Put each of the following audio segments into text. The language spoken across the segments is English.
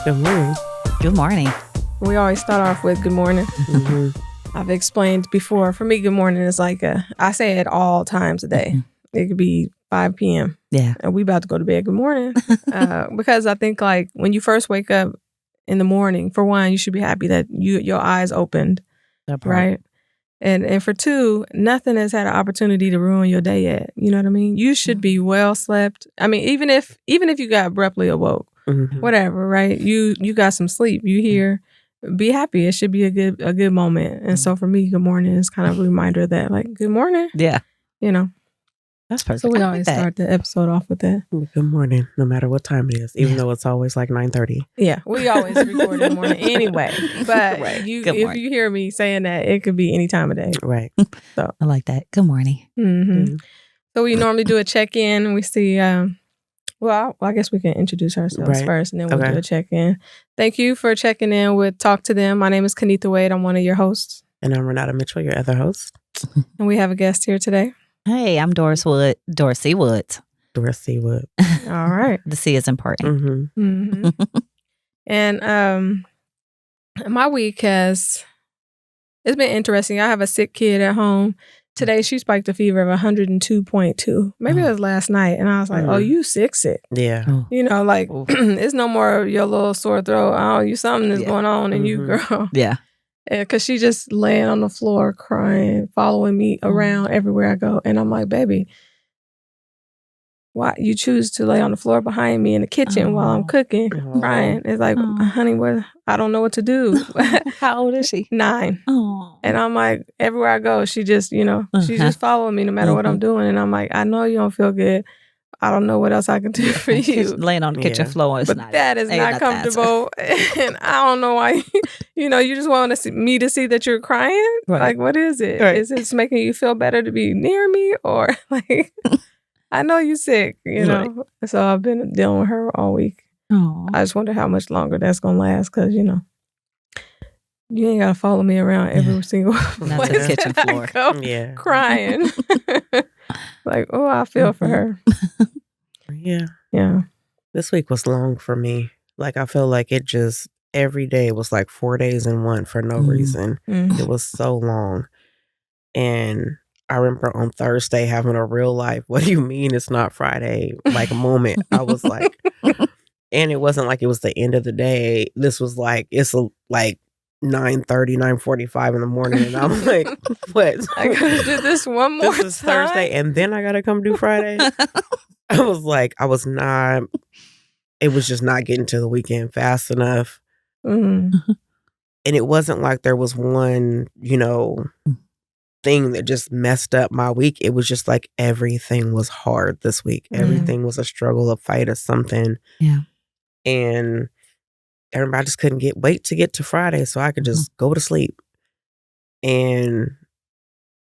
Good morning. Good morning. We always start off with good morning. Mm-hmm. I've explained before, for me, good morning is like I say it all times a day. It could be 5 p.m. Yeah. And we about to go to bed. Good morning. Because I think like when you first wake up in the morning, for one, you should be happy that your eyes opened, right? And for two, nothing has had an opportunity to ruin your day yet. You know what I mean? You should be well slept. I mean, even if you got abruptly awoke, whatever, right? You got some sleep. You here, be happy. It should be a good moment. And so for me, good morning is kind of a reminder that like, good morning. Yeah. You know. That's perfect. So we always start the episode off with that. Good morning, no matter what time it is, even though it's always like 9:30. Yeah, we always record in the morning anyway. But Right. if you hear me saying that, it could be any time of day. Right. So I like that. Good morning. Mm-hmm. So we normally do a check-in. We see, well, I guess we can introduce ourselves first, and then we'll do a check-in. Thank you for checking in with Talk to Them. My name is Kenitha Wade. I'm one of your hosts. And I'm Renata Mitchell, your other host. And we have a guest here today. Hey, I'm Doris C. Woods. Doris C. Wood. All right. The C is important. And my week it's been interesting. I have a sick kid at home. Today, she spiked a fever of 102.2. Maybe it was last night. And I was like, oh, you sick. Yeah. You know, like, it's no more of your little sore throat. Oh, something is going on in you, girl. Yeah. Because she just laying on the floor crying, following me around everywhere I go. And I'm like, baby, why you choose to lay on the floor behind me in the kitchen while I'm cooking, crying? It's like, honey, I don't know what to do. How old is she? 9. Oh. And I'm like, everywhere I go, she just, she's just following me no matter what I'm doing. And I'm like, I know you don't feel good. I don't know what else I can do for you. Laying on the kitchen floor is but that is not comfortable. And I don't know why, you just want me to see that you're crying. Right. Like, what is it? Right. Is it making you feel better to be near me? Or like, I know you're sick, Right. So I've been dealing with her all week. Oh. I just wonder how much longer that's going to last because, you ain't got to follow me around every single place to the kitchen floor. I go, crying. Like, oh, I feel for her. Yeah. Yeah. This week was long for me. Like, I feel like it just, every day was like 4 days in one for no reason. It was so long. And I remember on Thursday having a real life, what do you mean it's not Friday? Like a moment. I was like, and it wasn't like it was the end of the day. This was like, it's like 9:30, 9:45 in the morning. And I'm like, what? I gotta do this one more time. This is Thursday and then I gotta come do Friday. I was like, it was just not getting to the weekend fast enough. And it wasn't like there was one, thing that just messed up my week. It was just like everything was hard this week. Everything was a struggle, a fight, or something. Yeah. And everybody just couldn't wait to get to Friday so I could just go to sleep. And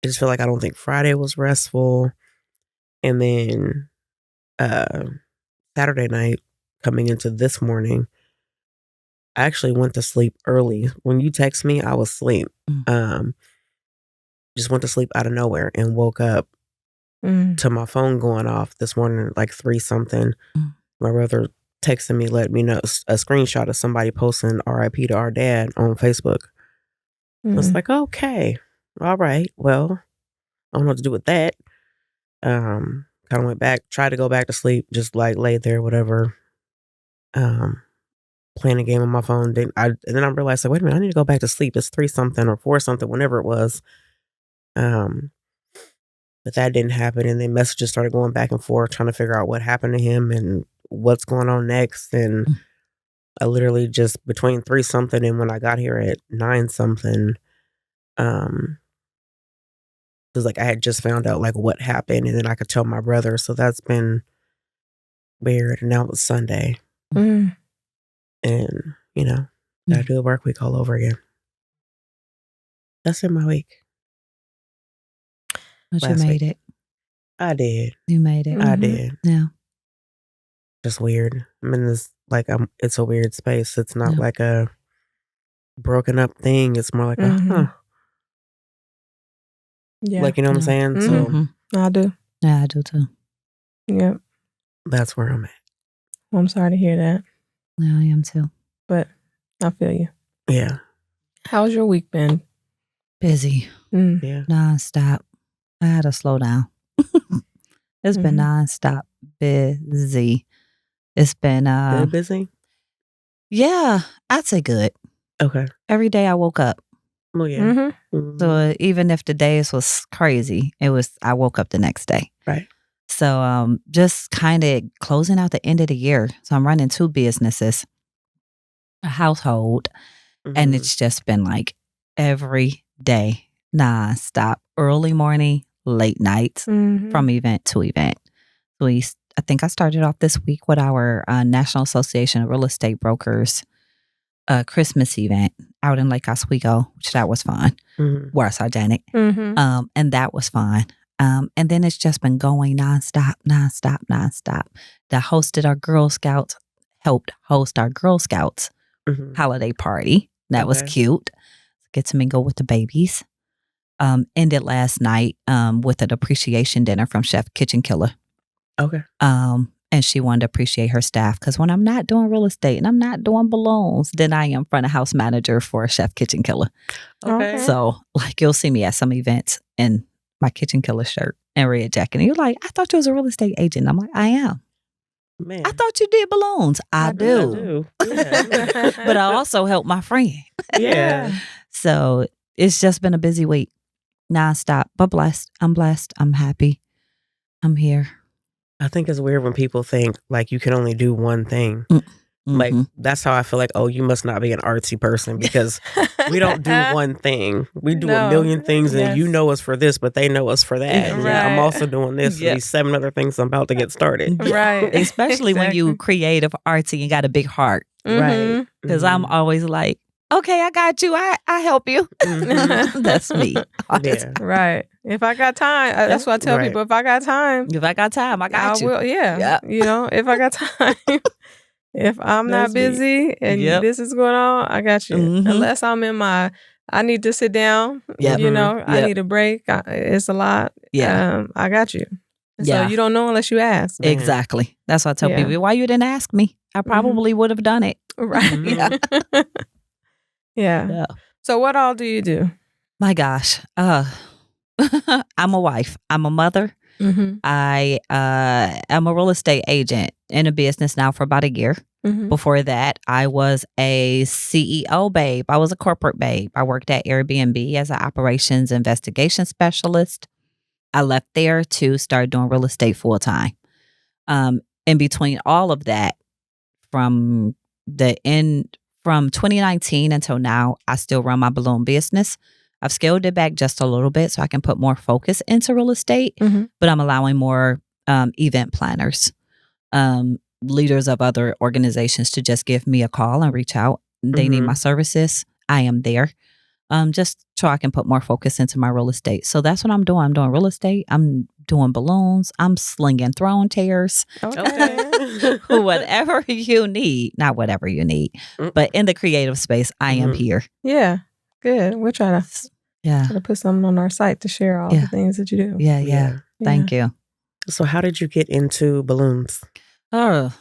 I just feel like I don't think Friday was restful. And then Saturday night, coming into this morning, I actually went to sleep early. When you text me, I was asleep. Just went to sleep out of nowhere and woke up to my phone going off this morning at like 3-something. My brother texted me, let me know a screenshot of somebody posting RIP to our dad on Facebook. I was like, okay, all right, well, I don't know what to do with that. Kind of went back, tried to go back to sleep, just like laid there, whatever. Playing a game on my phone. And then I realized, like, wait a minute, I need to go back to sleep. It's 3-something or 4-something, whenever it was. But that didn't happen. And then messages started going back and forth, trying to figure out what happened to him and what's going on next. And I literally just between 3-something and when I got here at 9-something, it was like I had just found out like what happened, and then I could tell my brother. So that's been weird. And now it's Sunday. And, gotta do the work week all over again. That's in my week. But you made it. I did. You made it. I did. Yeah. Just weird. I'm in this, like, it's a weird space. It's not like a broken up thing. It's more like a, Yeah. Like, you know what I'm saying? So I do. Yeah, I do too. Yep. that's where I'm at. Well, I'm sorry to hear that. Yeah, I am too. but I feel you. Yeah. How's your week been? Busy. Yeah. Nonstop. I had to slow down. It's been nonstop busy. It's been Good busy? Yeah, I'd say good. Okay. Every day I woke up. Well, yeah. So even if the days was crazy, I woke up the next day. Right. So just kind of closing out the end of the year. So I'm running 2 businesses, a household, and it's just been like every day, nonstop, early morning, late nights, from event to event. So I think I started off this week with our National Association of Real Estate Brokers Christmas event out in Lake Oswego, which that was fun. We're Sardinic. And that was fun. And then it's just been going nonstop. That hosted our Girl Scouts, helped host our Girl Scouts holiday party. That was cute. Get to mingle with the babies. Ended last night with an appreciation dinner from Chef Kitchen Killer. Okay. And she wanted to appreciate her staff because when I'm not doing real estate and I'm not doing balloons, then I am front of house manager for Chef Kitchen Killer. Okay. So like you'll see me at some events in my Kitchen Killer shirt and red jacket. And you're like, I thought you was a real estate agent. I'm like, I am. Man. I thought you did balloons. I do. Yeah. But I also help my friend. Yeah. So it's just been a busy week. Nonstop. But blessed. I'm happy. I'm here. I think it's weird when people think like you can only do one thing. Like that's how I feel like, oh, you must not be an artsy person because we don't do one thing. We do a million things and you know us for this, but they know us for that. And I'm also doing this and these 7 other things I'm about to get started. Right. Especially when you creative, artsy, and got a big heart. Right. Because I'm always like, okay, I got you. I help you. That's me. Yeah. Right. If I got time, that's what I tell people. If I got time, I got you. I will. Yeah. You know, if I got time, if I'm not busy and this is going on, I got you. Unless I'm in my, I need to sit down. You know, I need a break. It's a lot. I got you. So you don't know unless you ask. Man. Exactly. That's what I tell people. Why you didn't ask me? I probably would have done it. Right. Yeah. So what all do you do? My gosh. I'm a wife. I'm a mother. I am a real estate agent in a business now for about a year. Before that, I was a CEO babe. I was a corporate babe. I worked at Airbnb as an operations investigation specialist. I left there to start doing real estate full time. In between all of that, from 2019 until now, I still run my balloon business. I've scaled it back just a little bit so I can put more focus into real estate, but I'm allowing more event planners, leaders of other organizations to just give me a call and reach out. They need my services. I am there. Just so I can put more focus into my real estate. So that's what I'm doing. I'm doing real estate. I'm doing balloons. I'm slinging throne chairs. Okay. Whatever you need. Not whatever you need. But in the creative space, I am here. Yeah. Good. We're trying to put something on our site to share all the things that you do. Yeah. Thank you. So how did you get into balloons? Oh.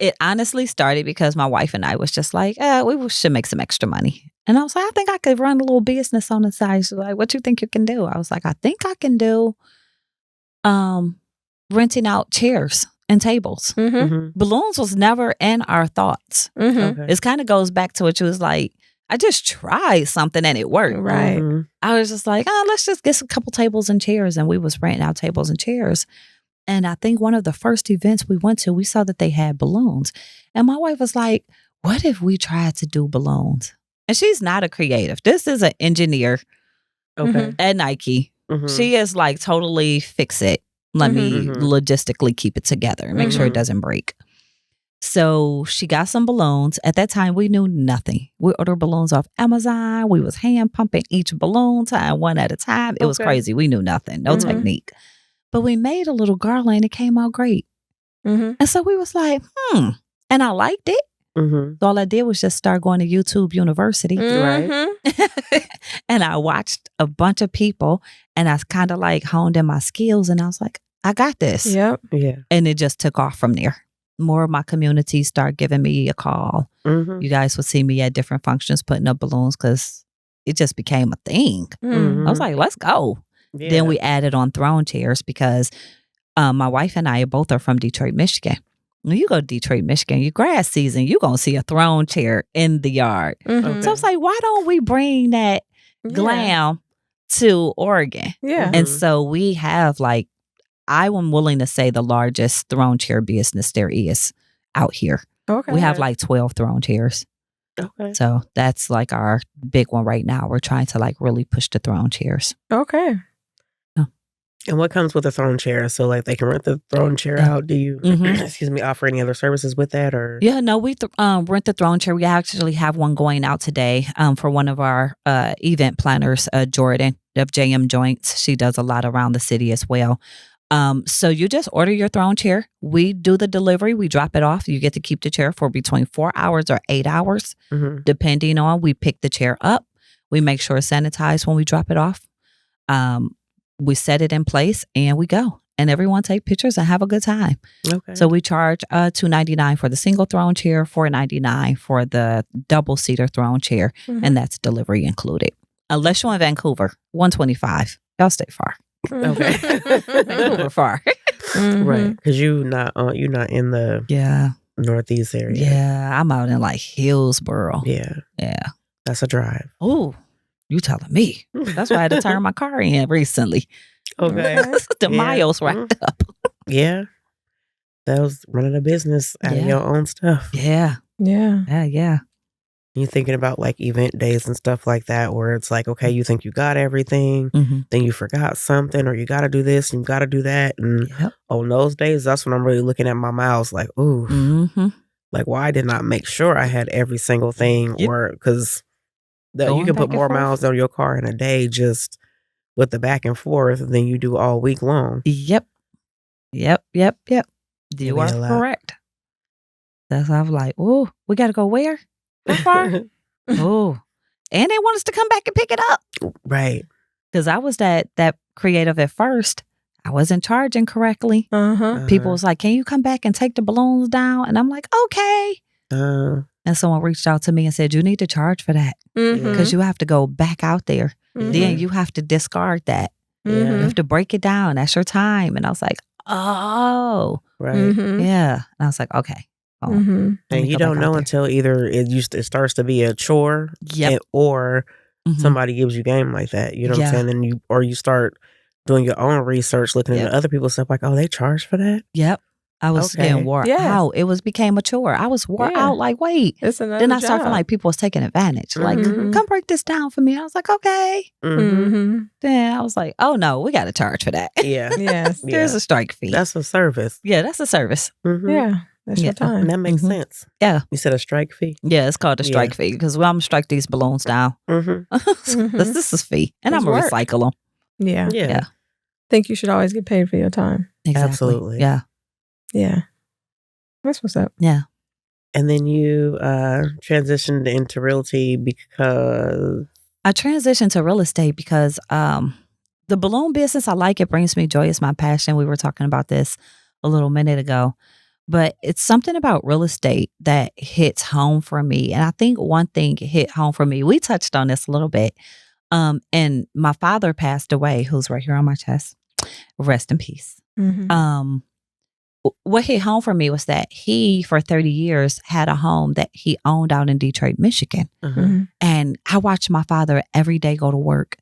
It honestly started because my wife and I was just like, we should make some extra money. And I was like, I think I could run a little business on the side. She's like, what you think you can do? I was like, I think I can do renting out chairs and tables. Balloons was never in our thoughts. Okay. It kind of goes back to what you was like, I just tried something and it worked. Right. I was just like, let's just get a couple tables and chairs. And we was renting out tables and chairs. And I think one of the first events we went to, we saw that they had balloons. And my wife was like, what if we tried to do balloons? And she's not a creative. This is an engineer at Nike. She is like totally fix it. Let me logistically keep it together and make sure it doesn't break. So she got some balloons. At that time, we knew nothing. We ordered balloons off Amazon. We was hand pumping each balloon one at a time. It was crazy. We knew nothing. No technique. But we made a little garland. It came out great. And so we was like, And I liked it. So all I did was just start going to YouTube University. Right. And I watched a bunch of people and I kind of like honed in my skills. And I was like, I got this. Yep. Yeah. And it just took off from there. more of my community start giving me a call. You guys would see me at different functions putting up balloons because it just became a thing. I was like, let's go. Yeah. Then we added on throne chairs because my wife and I both are from Detroit, Michigan. When you go to Detroit, Michigan, your grass season, you're going to see a throne chair in the yard. Okay. So I was like, why don't we bring that glam to Oregon? Yeah. And so we have like, I am willing to say the largest throne chair business there is out here. Okay. We have like 12 throne chairs. Okay. So that's like our big one right now. We're trying to like really push the throne chairs. Okay. And what comes with a throne chair? So like they can rent the throne chair out. Do you, offer any other services with that or? Yeah, no, we rent the throne chair. We actually have one going out today for one of our event planners, Jordan of JM Joints. She does a lot around the city as well. So you just order your throne chair. We do the delivery. We drop it off. You get to keep the chair for between 4 hours or 8 hours, depending on. We pick the chair up. We make sure it's sanitized when we drop it off. We set it in place and we go. And everyone take pictures and have a good time. Okay. So we charge $299 for the single throne chair, $499 for the double-seater throne chair, and that's delivery included. Unless you're in Vancouver, $125. Y'all stay far. Okay. Vancouver far. Right. Because you're not in the Northeast area. Yeah. I'm out in like Hillsboro. Yeah. Yeah. That's a drive. Oh, you telling me. That's why I had to turn my car in recently. Okay. The miles racked up. Yeah. That was running a business out of your own stuff. Yeah. Yeah. Yeah. You're thinking about like event days and stuff like that where it's like, okay, you think you got everything, then you forgot something or you got to do this and you got to do that. And on those days, that's when I'm really looking at my miles like, ooh, like why did not make sure I had every single thing or because you can put more miles on your car in a day just with the back and forth than you do all week long. Yep. You are correct. That's how I'm like, oh, we got to go where? How far? Oh. And they want us to come back and pick it up. Right. Because I was that creative at first. I wasn't charging correctly. People was like, can you come back and take the balloons down? And I'm like, okay. And someone reached out to me and said, you need to charge for that. Because you have to go back out there. Then you have to discard that. You have to break it down. That's your time. And I was like, oh. Right. Yeah. And I was like, okay. Oh, and you don't know until either it starts to be a chore or somebody gives you game like that. You know what I'm saying? And you start doing your own research, looking at other people's stuff like, oh, they charge for that? Yep. I was getting wore out. It became a chore. I was wore out like, wait. Then I started feeling like people was taking advantage. Like, come break this down for me. I was like, okay. Then I was like, oh no, we got to charge for that. Yeah. Yes. There's a strike fee. That's a service. Yeah, that's a service. Yeah. That's your time. That makes sense. Yeah. You said a strike fee? Yeah, it's called a strike fee because I'm going to strike these balloons down. This is fee. And I'm going to recycle them. Yeah. Yeah. I think you should always get paid for your time. Exactly. Absolutely. Yeah. Yeah. That's what's up. Yeah. And then you transitioned into realty because? I transitioned to real estate because the balloon business, I like it, brings me joy. It's my passion. We were talking about this a little minute ago. But it's something about real estate that hits home for me. And I think one thing hit home for me, we touched on this a little bit. And my father passed away, who's right here on my chest. Rest in peace. What hit home for me was that he, for 30 years, had a home that he owned out in Detroit, Michigan. And I watched my father every day go to work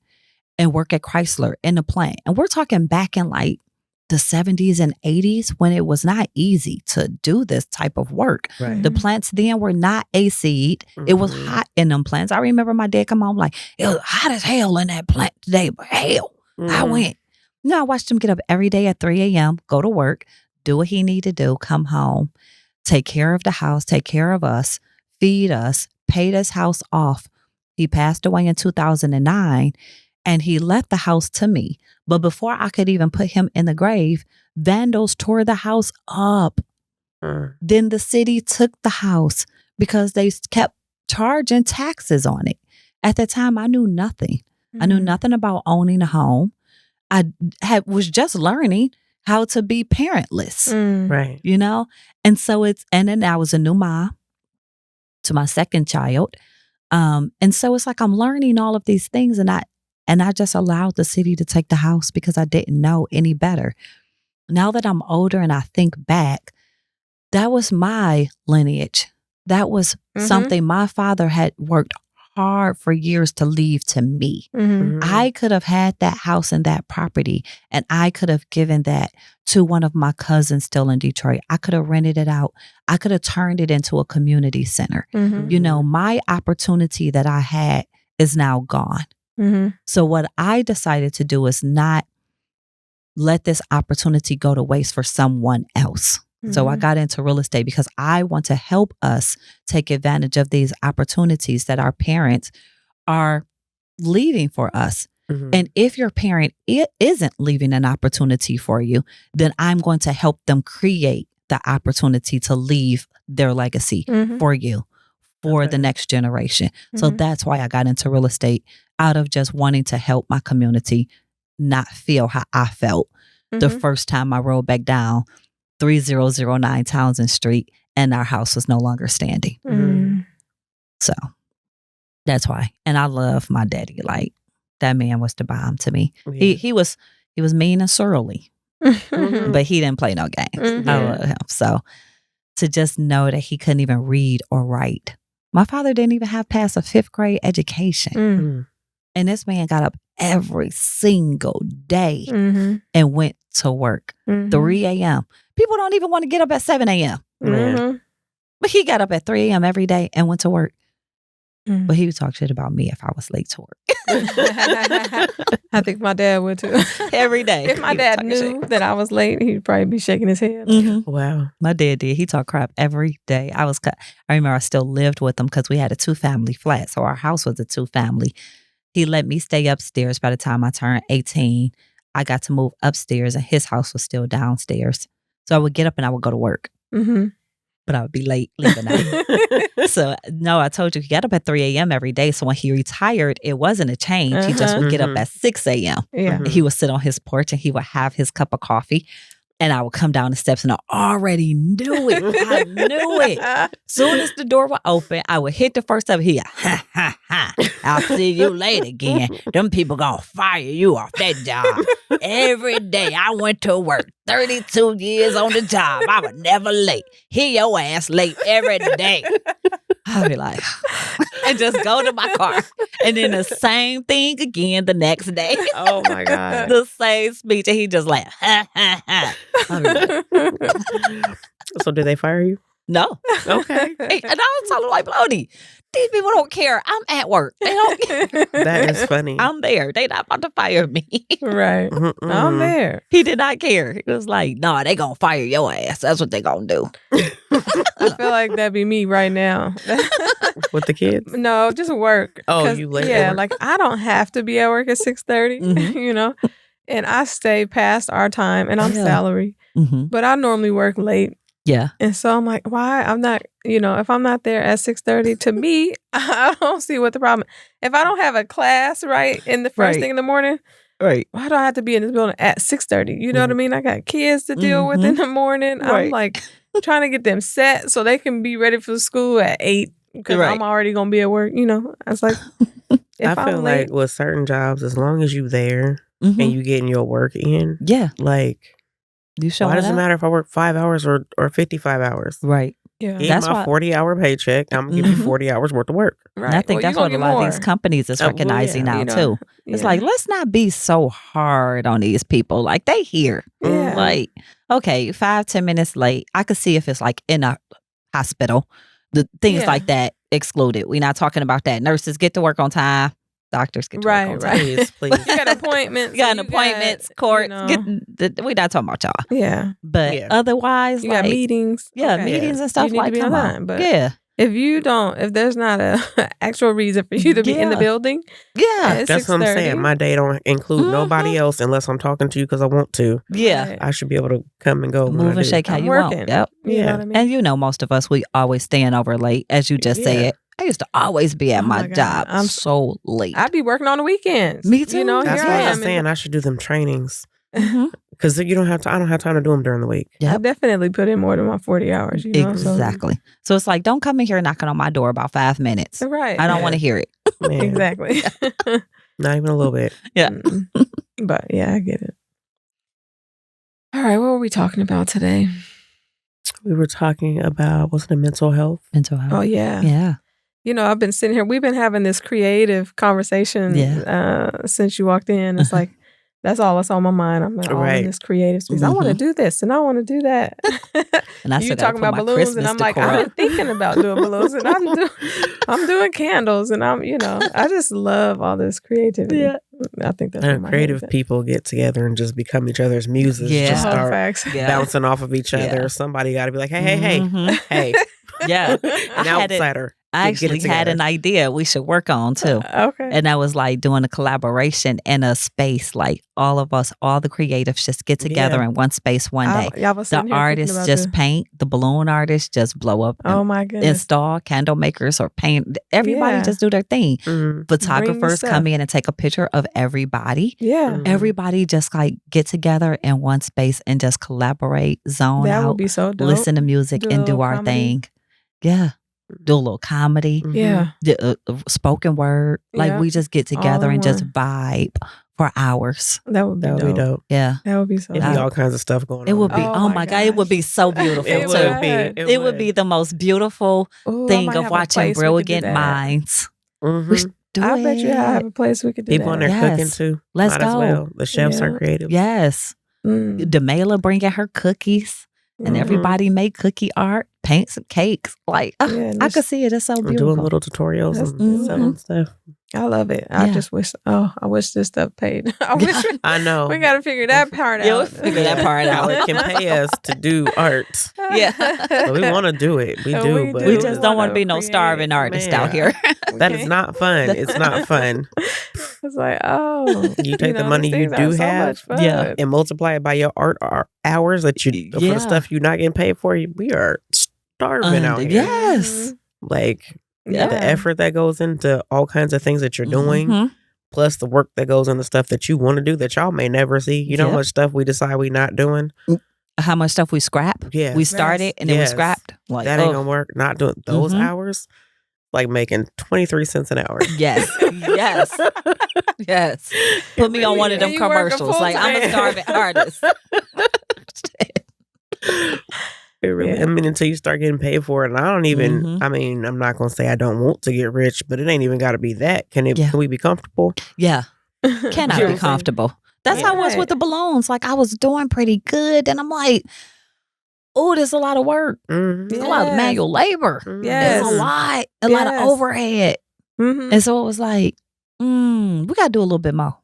and work at Chrysler in the plant. And we're talking back in like the 70s and 80s when it was not easy to do this type of work. Right. The plants then were not AC'd. It was hot in them plants. I remember my dad come home like, it was hot as hell in that plant today, but hell, I went. I watched him get up every day at 3 a.m., go to work, do what he needed to do, come home, take care of the house, take care of us, feed us, paid his house off. He passed away in 2009 and he left the house to me. But before I could even put him in the grave, vandals tore the house up. Then the city took the house because they kept charging taxes on it. At that time, I knew nothing. I knew nothing about owning a home. I was just learning how to be parentless. Right. You know? And so and then I was a new mom to my second child. And so it's like I'm learning all of these things, and I just allowed the city to take the house because I didn't know any better. Now that I'm older and I think back, that was my lineage. That was something my father had worked hard for years to leave to me. I could have had that house and that property, and I could have given that to one of my cousins still in Detroit. I could have rented it out. I could have turned it into a community center. You know, my opportunity that I had is now gone. So what I decided to do is not let this opportunity go to waste for someone else. So I got into real estate because I want to help us take advantage of these opportunities that our parents are leaving for us. And if your parent isn't leaving an opportunity for you, then I'm going to help them create the opportunity to leave their legacy for you, for the next generation. So that's why I got into real estate, out of just wanting to help my community not feel how I felt the first time I rolled back down 3009 Townsend Street and our house was no longer standing. So that's why. And I love my daddy. Like, that man was the bomb to me. Yeah. He was mean and surly, but he didn't play no games. I love him. So to just know that he couldn't even read or write. My father didn't even have past a 5th grade education. And this man got up every single day and went to work. 3 a.m. People don't even want to get up at 7 a.m. But he got up at 3 a.m. every day and went to work. But he would talk shit about me if I was late to work. I think my dad would too. Every day. If my dad knew that I was late, he'd probably be shaking his head. Wow. My dad did. He talked crap every day. I remember I still lived with him because we had a 2-family flat. So our house was a 2-family. He let me stay upstairs. By the time I turned 18, I got to move upstairs and his house was still downstairs. So I would get up and I would go to work. But I would be late leaving out. So, no, I told you, he got up at 3 a.m. every day. So when he retired, it wasn't a change. He just would get up at 6 a.m. He would sit on his porch and he would have his cup of coffee. And I would come down the steps and I already knew it. I knew it. Soon as the door would open, I would hit the first step. He, ha, ha, ha. I'll see you late again. Them people gonna fire you off that job. Every day I went to work. 32 years on the job. I was never late. Hear your ass late every day. I'll be like, and just go to my car. And then the same thing again the next day. Oh my God. The same speech. And he just like, ha, ha, ha. I'll be like, so did they fire you? No. Okay. And I was telling like, Blondie, these people don't care. I'm at work. They don't care. That is funny. I'm there. They not about to fire me. Right. I'm there. He did not care. He was like, no, they gonna fire your ass. That's what they gonna do. I feel like that'd be me right now. With the kids? No, just work. Oh, you late? Yeah, like I don't have to be at work at 6:30, you know? And I stay past our time and I'm salary. But I normally work late. Yeah. And so I'm like, why? I'm not, if I'm not there at 6:30, to me, I don't see what the problem is. If I don't have a class, right, in the first thing in the morning, right, why do I have to be in this building at 6:30? You know what I mean? I got kids to deal with in the morning. I'm like trying to get them set so they can be ready for school at 8 because I'm already going to be at work. I was like, I feel like with certain jobs, as long as you there and you getting your work in, like, you show why does it matter if I work 5 hours or 55 hours? Right. Yeah. That's my 40-hour paycheck. I'm going to give you 40 hours worth of work. Right. And I think that's what a lot of these companies is recognizing now, too. It's like, let's not be so hard on these people. Like, they here. Yeah. Like, okay, 5-10 minutes late. I could see if it's like in a hospital. The things like that excluded. We're not talking about that. Nurses get to work on time. Doctors get to work on time. Please. You got appointments. You got appointments, courts. We're not talking about y'all. Yeah. But otherwise, you got meetings. Yeah, meetings and stuff like that. But if there's not a actual reason for you to be in the building, that's what I'm saying. My day don't include nobody else unless I'm talking to you because I want to. Yeah. I should be able to come and go. Move and shake how you want. Yep. You know what I mean? And most of us, we always staying over late, as you just said. I used to always be at my job. I'm so late. I'd be working on the weekends. Me too. That's what I'm saying. I should do them trainings. Because you don't have to. I don't have time to do them during the week. I definitely put in more than my 40 hours. You know, exactly. So it's like, don't come in here knocking on my door about 5 minutes. Right. I don't want to hear it. Exactly. Not even a little bit. Yeah. But yeah, I get it. All right, what were we talking about today? We were talking about, wasn't it mental health? Mental health. Oh, yeah. Yeah. You know, I've been sitting here. We've been having this creative conversation since you walked in. It's like, that's all that's on my mind. I'm all in this creative space. I want to do this and I want to do that. And I you talking about balloons Christmas and I'm like, I've been thinking about doing balloons and I'm doing candles and I just love all this creativity. Yeah. I think that's what creative people get together and just become each other's muses. Yeah. Just start bouncing off of each other. Somebody got to be like, hey. Yeah. An outsider. I actually had an idea we should work on too. Okay. And I was like doing a collaboration in a space, like all of us, all the creatives just get together in one space one day. The artists just paint, the balloon artists just blow up. Oh my goodness. Install, candle makers or paint. Everybody just do their thing. Photographers come in and take a picture of everybody. Yeah. Everybody just like get together in one space and just collaborate, zone out. That would be so dope. Listen to music and do our thing. Yeah. Do a little comedy. Yeah. Spoken word. Like we just get together and just vibe for hours. That would be dope. Yeah. That would be so It'd be all kinds of stuff going on. It would be, oh my God, it would be so beautiful too. It would be the most beautiful thing of watching brilliant minds. We should do I bet you I have a place we could do People that. People in there cooking too. Let's go. As well. The chefs are creative. Yes. Demela bringing her cookies. And everybody make cookie art, paint some cakes. Like, I could see it. It's so beautiful. Doing little tutorials and selling stuff. I love it. I just wish, I wish this stuff paid. I know. We got to figure that part out. We'll figure that part out. It can pay us to do art. Yeah. But we want to do it. We do. But we just don't want to be no starving artist out here. That is not fun. It's not fun. It's like, you take the money you do have and multiply it by your art hours that you for the stuff you're not getting paid for. We are starving out here. Yes. Like the effort that goes into all kinds of things that you're doing, plus the work that goes into stuff that you want to do that y'all may never see. You know how much stuff we decide we not doing? How much stuff we scrap? Yeah. We started and then we scrapped. Like, that ain't gonna work. Not doing those hours. Like making 23 cents an hour. Yes. Yes. Put me on one of them commercials. Like, I'm a starving artist. It really, I mean, until you start getting paid for it. And I don't even, I mean, I'm not going to say I don't want to get rich, but it ain't even got to be that. Can we be comfortable? Yeah. Can I be comfortable? That's how I was with the balloons. Like, I was doing pretty good. And I'm like, oh, there's a lot of work. There's a lot of manual labor. There's a lot of overhead. And so it was like, we got to do a little bit more.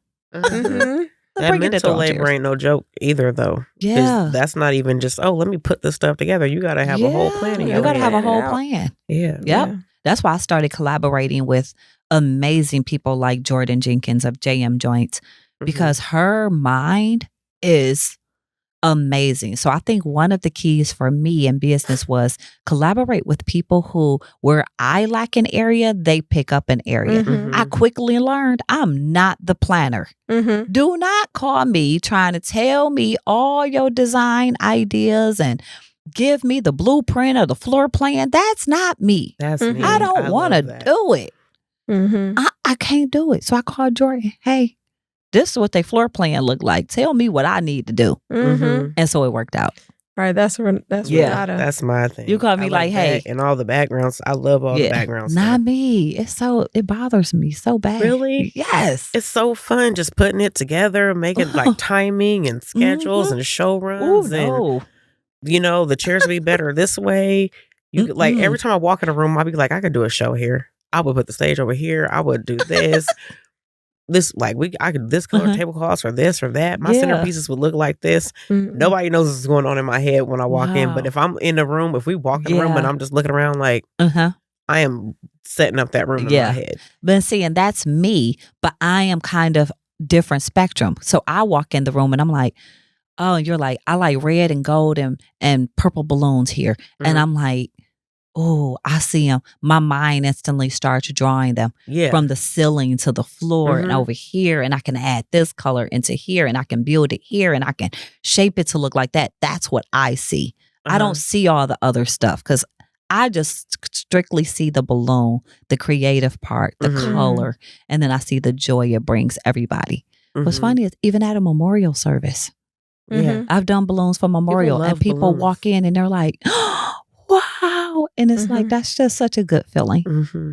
That mental labor ain't no joke either, though. Yeah. That's not even just, let me put this stuff together. You got to have a whole plan. You got to have a whole plan. Yeah. Yep. That's why I started collaborating with amazing people like Jordan Jenkins of JM Joints, because her mind is amazing. So I think one of the keys for me in business was collaborate with people who, where I lack an area, they pick up an area. I quickly learned I'm not the planner. Do not call me trying to tell me all your design ideas and give me the blueprint or the floor plan. That's not me. That's me. I don't want to do it. I can't do it. So I called Jordan. Hey, this is what their floor plan looked like. Tell me what I need to do. And so it worked out. Right. That's that's my thing. You call me like, hey. And all the backgrounds. I love all the backgrounds. Not me. It bothers me so bad. Really? Yes. It's so fun just putting it together, making like timing and schedules and show runs. And, the chairs will be better this way. You like every time I walk in a room, I'll be like, I could do a show here. I would put the stage over here. I would do this. I could this color tablecloths or this or that. My centerpieces would look like this. Nobody knows what's going on in my head when I walk in. But if I'm in the room, if we walk in the room and I'm just looking around like, I am setting up that room in my head. But see, and that's me, but I am kind of different spectrum. So I walk in the room and I'm like, oh, and you're like, I like red and gold and purple balloons here. And I'm like, oh, I see them. My mind instantly starts drawing them from the ceiling to the floor and over here. And I can add this color into here and I can build it here and I can shape it to look like that. That's what I see. I don't see all the other stuff because I just strictly see the balloon, the creative part, the color, and then I see the joy it brings everybody. What's funny is even at a memorial service, I've done balloons for memorial and people walk in and they're like, wow. And it's like, that's just such a good feeling.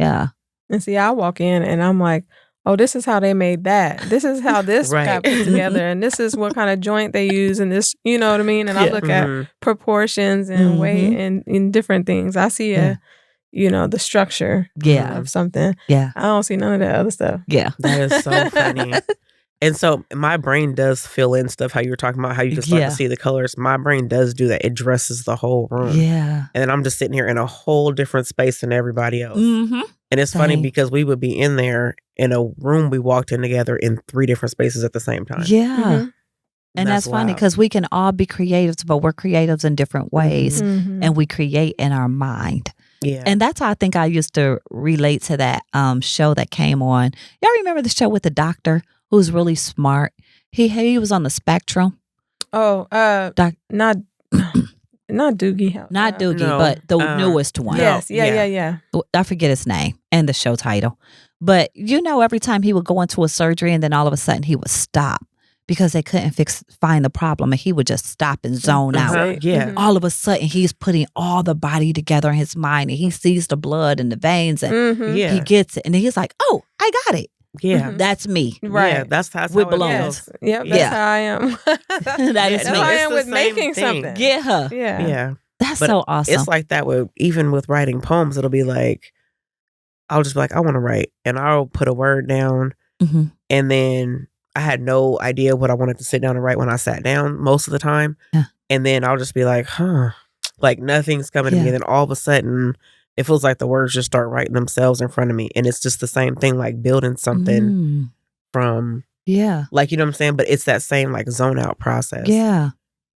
Yeah. And see, I walk in and I'm like, oh, this is how they made that. This is how this got put together. And this is what kind of joint they use. And this, you know what I mean? And I look at proportions and weight and different things. I see the structure of something. Yeah. I don't see none of that other stuff. Yeah. That is so funny. And so my brain does fill in stuff, how you were talking about how you can start to see the colors. My brain does do that. It dresses the whole room. Yeah. And then I'm just sitting here in a whole different space than everybody else. And it's funny because we would be in there in a room we walked in together in 3 different spaces at the same time. Yeah. And that's funny because we can all be creatives, but we're creatives in different ways. And we create in our mind. Yeah. And that's how I think I used to relate to that show that came on. Y'all remember the show with the doctor who's really smart? He was on the spectrum. Oh, not Doogie House. Not Doogie, but the newest one. Yes, yeah. I forget his name and the show title. But every time he would go into a surgery and then all of a sudden he would stop because they couldn't find the problem, and he would just stop and zone out. Yeah. All of a sudden he's putting all the body together in his mind and he sees the blood and the veins and he gets it. And he's like, oh, I got it. Yeah. That's me. Right. Yeah, that's with how balloons. Yep, that's how I am. That's how I am with making thing. something. Yeah. That's so awesome. It's like that even with writing poems. It'll be like, I'll just be like, I want to write. And I'll put a word down. And then I had no idea what I wanted to sit down and write when I sat down most of the time. Yeah. And then I'll just be like, like nothing's coming to me. And then all of a sudden, it feels like the words just start writing themselves in front of me. And it's just the same thing, like building something from, like, you know what I'm saying? But it's that same like zone out process. Yeah.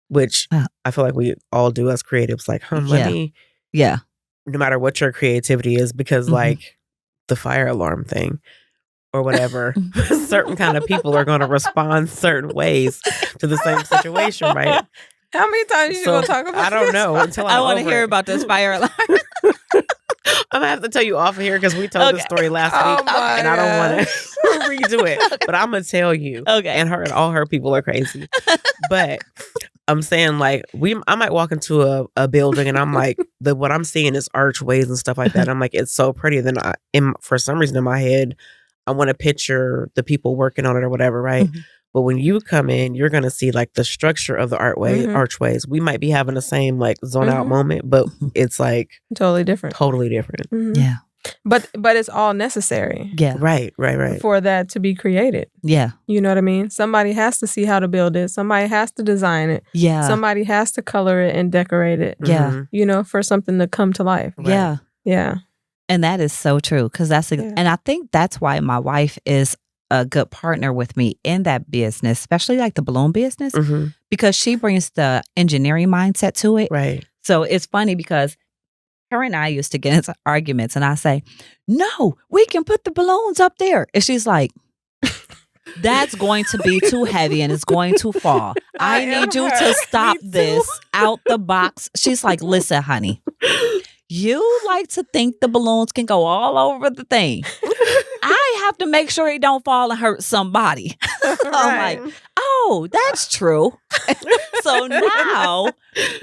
Which I feel like we all do as creatives. Like, let me, no matter what your creativity is, because like the fire alarm thing or whatever, certain kind of people are going to respond certain ways to the same situation, right? How many times you going to talk about I don't know until I want to hear about this fire alarm. I'm going to have to tell you off of here because we told the story last week and I don't want to redo it. But I'm going to tell you. Okay. And her and all her people are crazy. But I'm saying like I might walk into a building and I'm like, what I'm seeing is archways and stuff like that. I'm like, it's so pretty. Then for some reason in my head, I want to picture the people working on it or whatever, right? But when you come in, you're going to see like the structure of the archways. We might be having the same like zone out moment, but it's like totally different. Yeah. But it's all necessary. Yeah. Right. For that to be created. Yeah. You know what I mean? Somebody has to see how to build it. Somebody has to design it. Yeah. Somebody has to color it and decorate it. Yeah. For something to come to life. Right. Yeah. Yeah. And that is so true because and I think that's why my wife is a good partner with me in that business, especially like the balloon business, because she brings the engineering mindset to it. Right. So it's funny because her and I used to get into arguments and I say, no, we can put the balloons up there. And she's like, that's going to be too heavy and it's going to fall. I need you to stop this out the box. She's like, listen, honey, you like to think the balloons can go all over the thing. I have to make sure it don't fall and hurt somebody. I'm like, oh, that's true. So now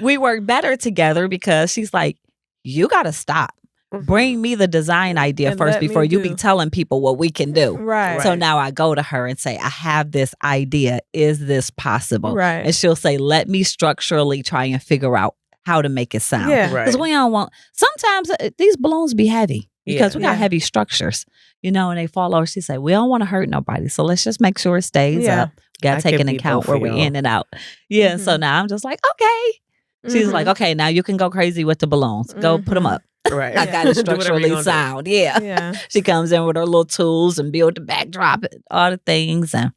we work better together because she's like, you got to stop. Bring me the design idea and first before you be telling people what we can do. Right. So now I go to her and say, I have this idea. Is this possible? Right. And she'll say, let me structurally try and figure out how to make it sound. Yeah. Because we don't want, sometimes these balloons be heavy because we got heavy structures, and they fall over. She say, we don't want to hurt nobody. So let's just make sure it stays up. Got to take into account where we're in and out. Yeah. So now I'm just like, okay. She's like, okay, now you can go crazy with the balloons. Go put them up. Right. I got it structurally sound. Yeah. She comes in with her little tools and build the backdrop, all the things, and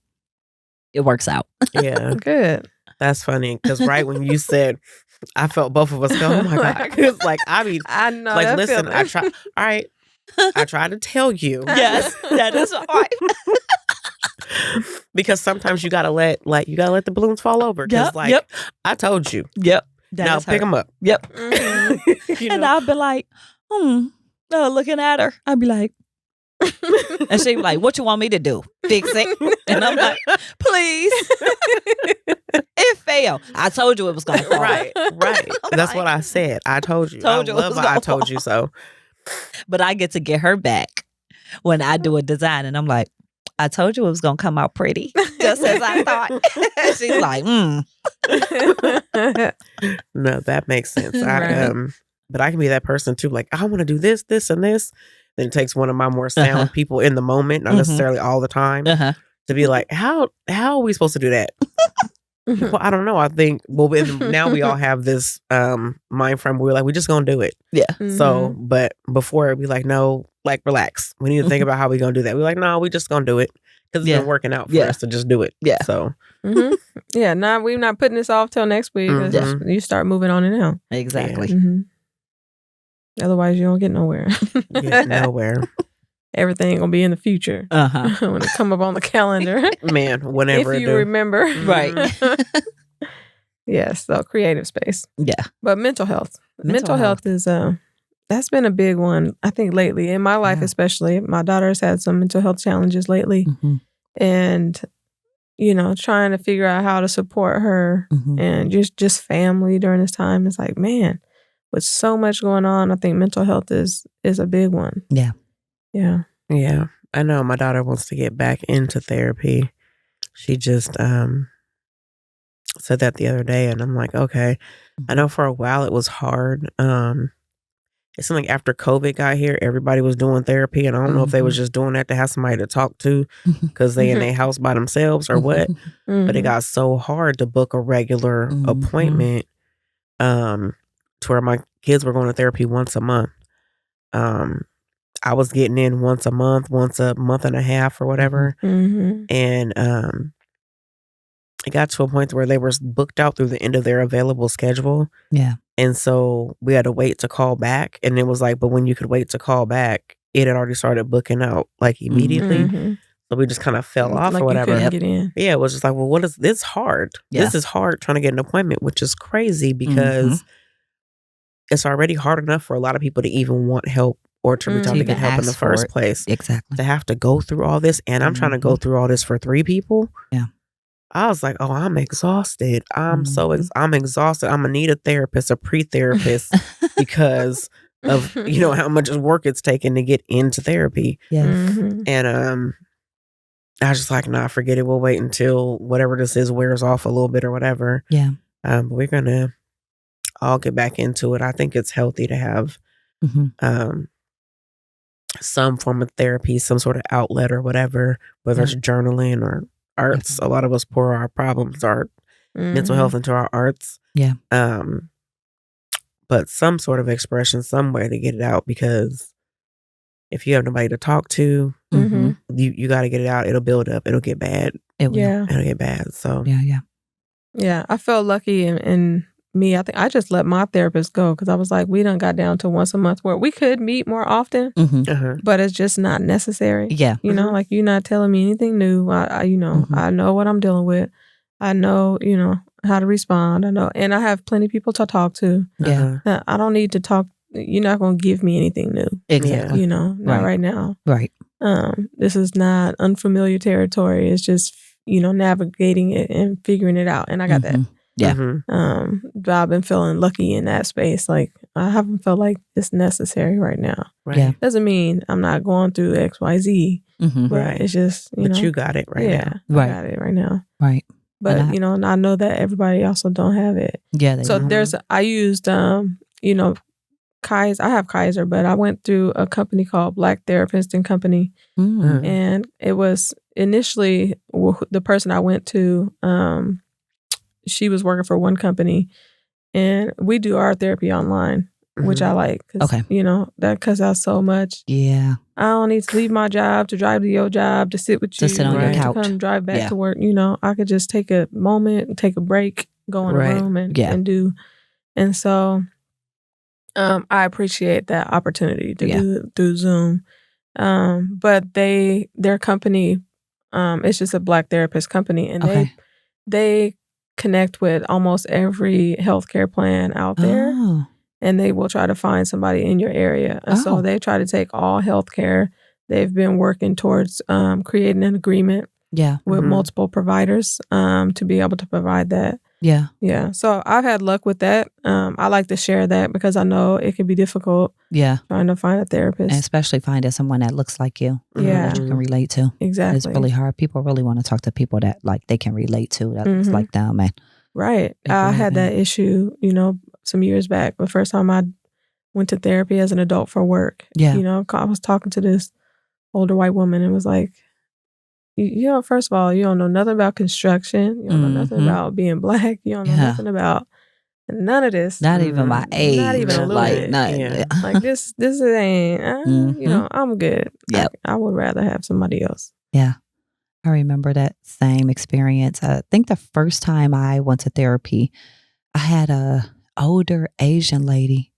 it works out. Yeah. Good. That's funny because right when you said I felt both of us go, oh my God. It's like, I mean, I know. like, that listen, feeling. I try. All right. I try to tell you. Yes, that is right. Because sometimes you gotta let the balloons fall over. Because I told you. Yep. Now pick them up. Yep. You know? And I'll be like, looking at her. I'd be like, and she'd be like, what you want me to do? Fix it? And I'm like, please. It failed. I told you it was going to fall. Right. That's what I said. I told you. I told you so. But I get to get her back when I do a design. And I'm like, I told you it was going to come out pretty. Just as I thought. She's like, No, that makes sense. Right. But I can be that person too. Like, I want to do this, this, and this. Then it takes one of my more sound people in the moment, not necessarily all the time, to be like, how are we supposed to do that? Well, I don't know. I think, now we all have this mind frame where we're like, we're just going to do it. Yeah. So, but before it'd be like, no, like, relax. We need to think about how we're going to do that. We're like, no, we just going to do it. Because it's been working out for us to just do it. Yeah. So. Yeah, now we're not putting this off till next week. You start moving on it now. Exactly. Otherwise, you don't get nowhere. Get nowhere. Everything gonna be in the future. When it come up on the calendar. Man, whenever if you remember. Right. Yes, so creative space. Yeah. But mental health. Mental health is that's been a big one, I think, lately. In my life especially. My daughter's had some mental health challenges lately. And, trying to figure out how to support her and just family during this time. It's like, man, with so much going on, I think mental health is a big one. Yeah. Yeah. I know my daughter wants to get back into therapy. She just said that the other day, and I'm like, okay. I know for a while it was hard. It seemed like after COVID got here, everybody was doing therapy, and I don't know if they was just doing that to have somebody to talk to because they in their house by themselves or what. But it got so hard to book a regular appointment to where my kids were going to therapy once a month. I was getting in once a month and a half or whatever. And it got to a point where they were booked out through the end of their available schedule. Yeah. And so we had to wait to call back. And it was like, but when you could wait to call back, it had already started booking out like immediately. So we just kind of fell off or whatever. You couldn't get in. Yeah, it was just like, well, what is this hard? Yeah. This is hard trying to get an appointment, which is crazy because it's already hard enough for a lot of people to even want help or to reach out to get help in the first place. Exactly. To have to go through all this, and I'm trying to go through all this for 3 people. Yeah. I was like, oh, I'm exhausted. I'm I'm exhausted. I'm gonna need a therapist, a pre-therapist, because of how much work it's taken to get into therapy. Yeah. And I was just like, nah, forget it. We'll wait until whatever this is wears off a little bit or whatever. Yeah. But we're gonna all get back into it. I think it's healthy to have some form of therapy, some sort of outlet or whatever, whether it's journaling or arts. A lot of us pour our problems, our mental health into our arts. Yeah. But some sort of expression, some way to get it out, because if you have nobody to talk to, you got to get it out. It'll build up. It'll get bad. It will. Yeah. It'll get bad. So yeah. I felt lucky in me. I think I just let my therapist go because I was like, we done got down to once a month where we could meet more often, but it's just not necessary. Yeah. Like you're not telling me anything new. I know what I'm dealing with. I know, how to respond. I know, and I have plenty of people to talk to. Yeah. I don't need to talk. You're not going to give me anything new. Exactly. Not right now. Right. This is not unfamiliar territory. It's just, navigating it and figuring it out. And I got that. Yeah. But I've been feeling lucky in that space. Like I haven't felt like it's necessary right now. Right. Yeah. Doesn't mean I'm not going through XYZ. Right. It's just, but you got it right now. I got it right now. Right. But, and I know that everybody also don't have it. Yeah. So I used, Kaiser. I have Kaiser, but I went through a company called Black Therapist and Company. And it was initially the person I went to, she was working for one company, and we do our therapy online, which I like. Okay. That cuts out so much. Yeah. I don't need to leave my job to drive to your job to sit with you. To sit on your couch. To come drive back to work. I could just take a moment, take a break, go in a room and do And so I appreciate that opportunity to do it through Zoom. But their company, it's just a Black therapist company, and they connect with almost every healthcare plan out there, and they will try to find somebody in your area. And so they try to take all healthcare. They've been working towards creating an agreement with multiple providers to be able to provide that. Yeah. So I've had luck with that. I like to share that because I know it can be difficult. Trying to find a therapist, and especially finding someone that looks like you. that you can relate to. Exactly. It's really hard. People really want to talk to people that like they can relate to, that looks like them. And right. I had that issue, some years back. The first time I went to therapy as an adult for work. I was talking to this older white woman and was like, first of all, you don't know nothing about construction. You don't know nothing about being Black. You don't know nothing about none of this. Not even my age. Not even a little bit. Like this ain't, I'm good. I would rather have somebody else. Yeah. I remember that same experience. I think the first time I went to therapy, I had a older Asian lady.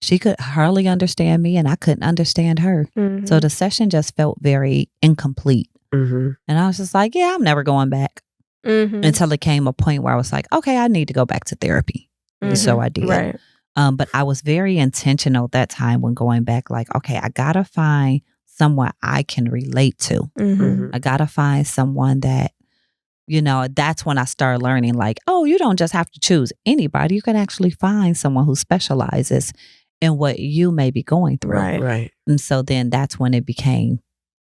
She could hardly understand me and I couldn't understand her. So the session just felt very incomplete. And I was just like, I'm never going back. Until it came a point where I was like, okay, I need to go back to therapy. So I did. Right. But I was very intentional that time when going back, like, okay, I got to find someone I can relate to. I got to find someone that, that's when I started learning like, oh, you don't just have to choose anybody. You can actually find someone who specializes in what you may be going through. Right. And so then that's when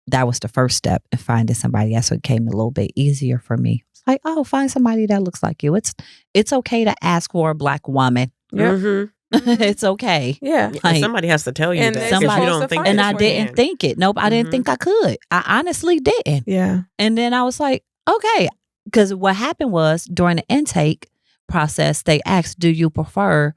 that was the first step in finding somebody else. So it became a little bit easier for me. It's like, oh, find somebody that looks like you. It's okay to ask for a Black woman. It's okay. Yeah. Like, somebody has to tell you and that. somebody, you don't think and I didn't think it. Nope, I didn't think I could. I honestly didn't. Yeah. And then I was like, okay. Because what happened was during the intake process, they asked, do you prefer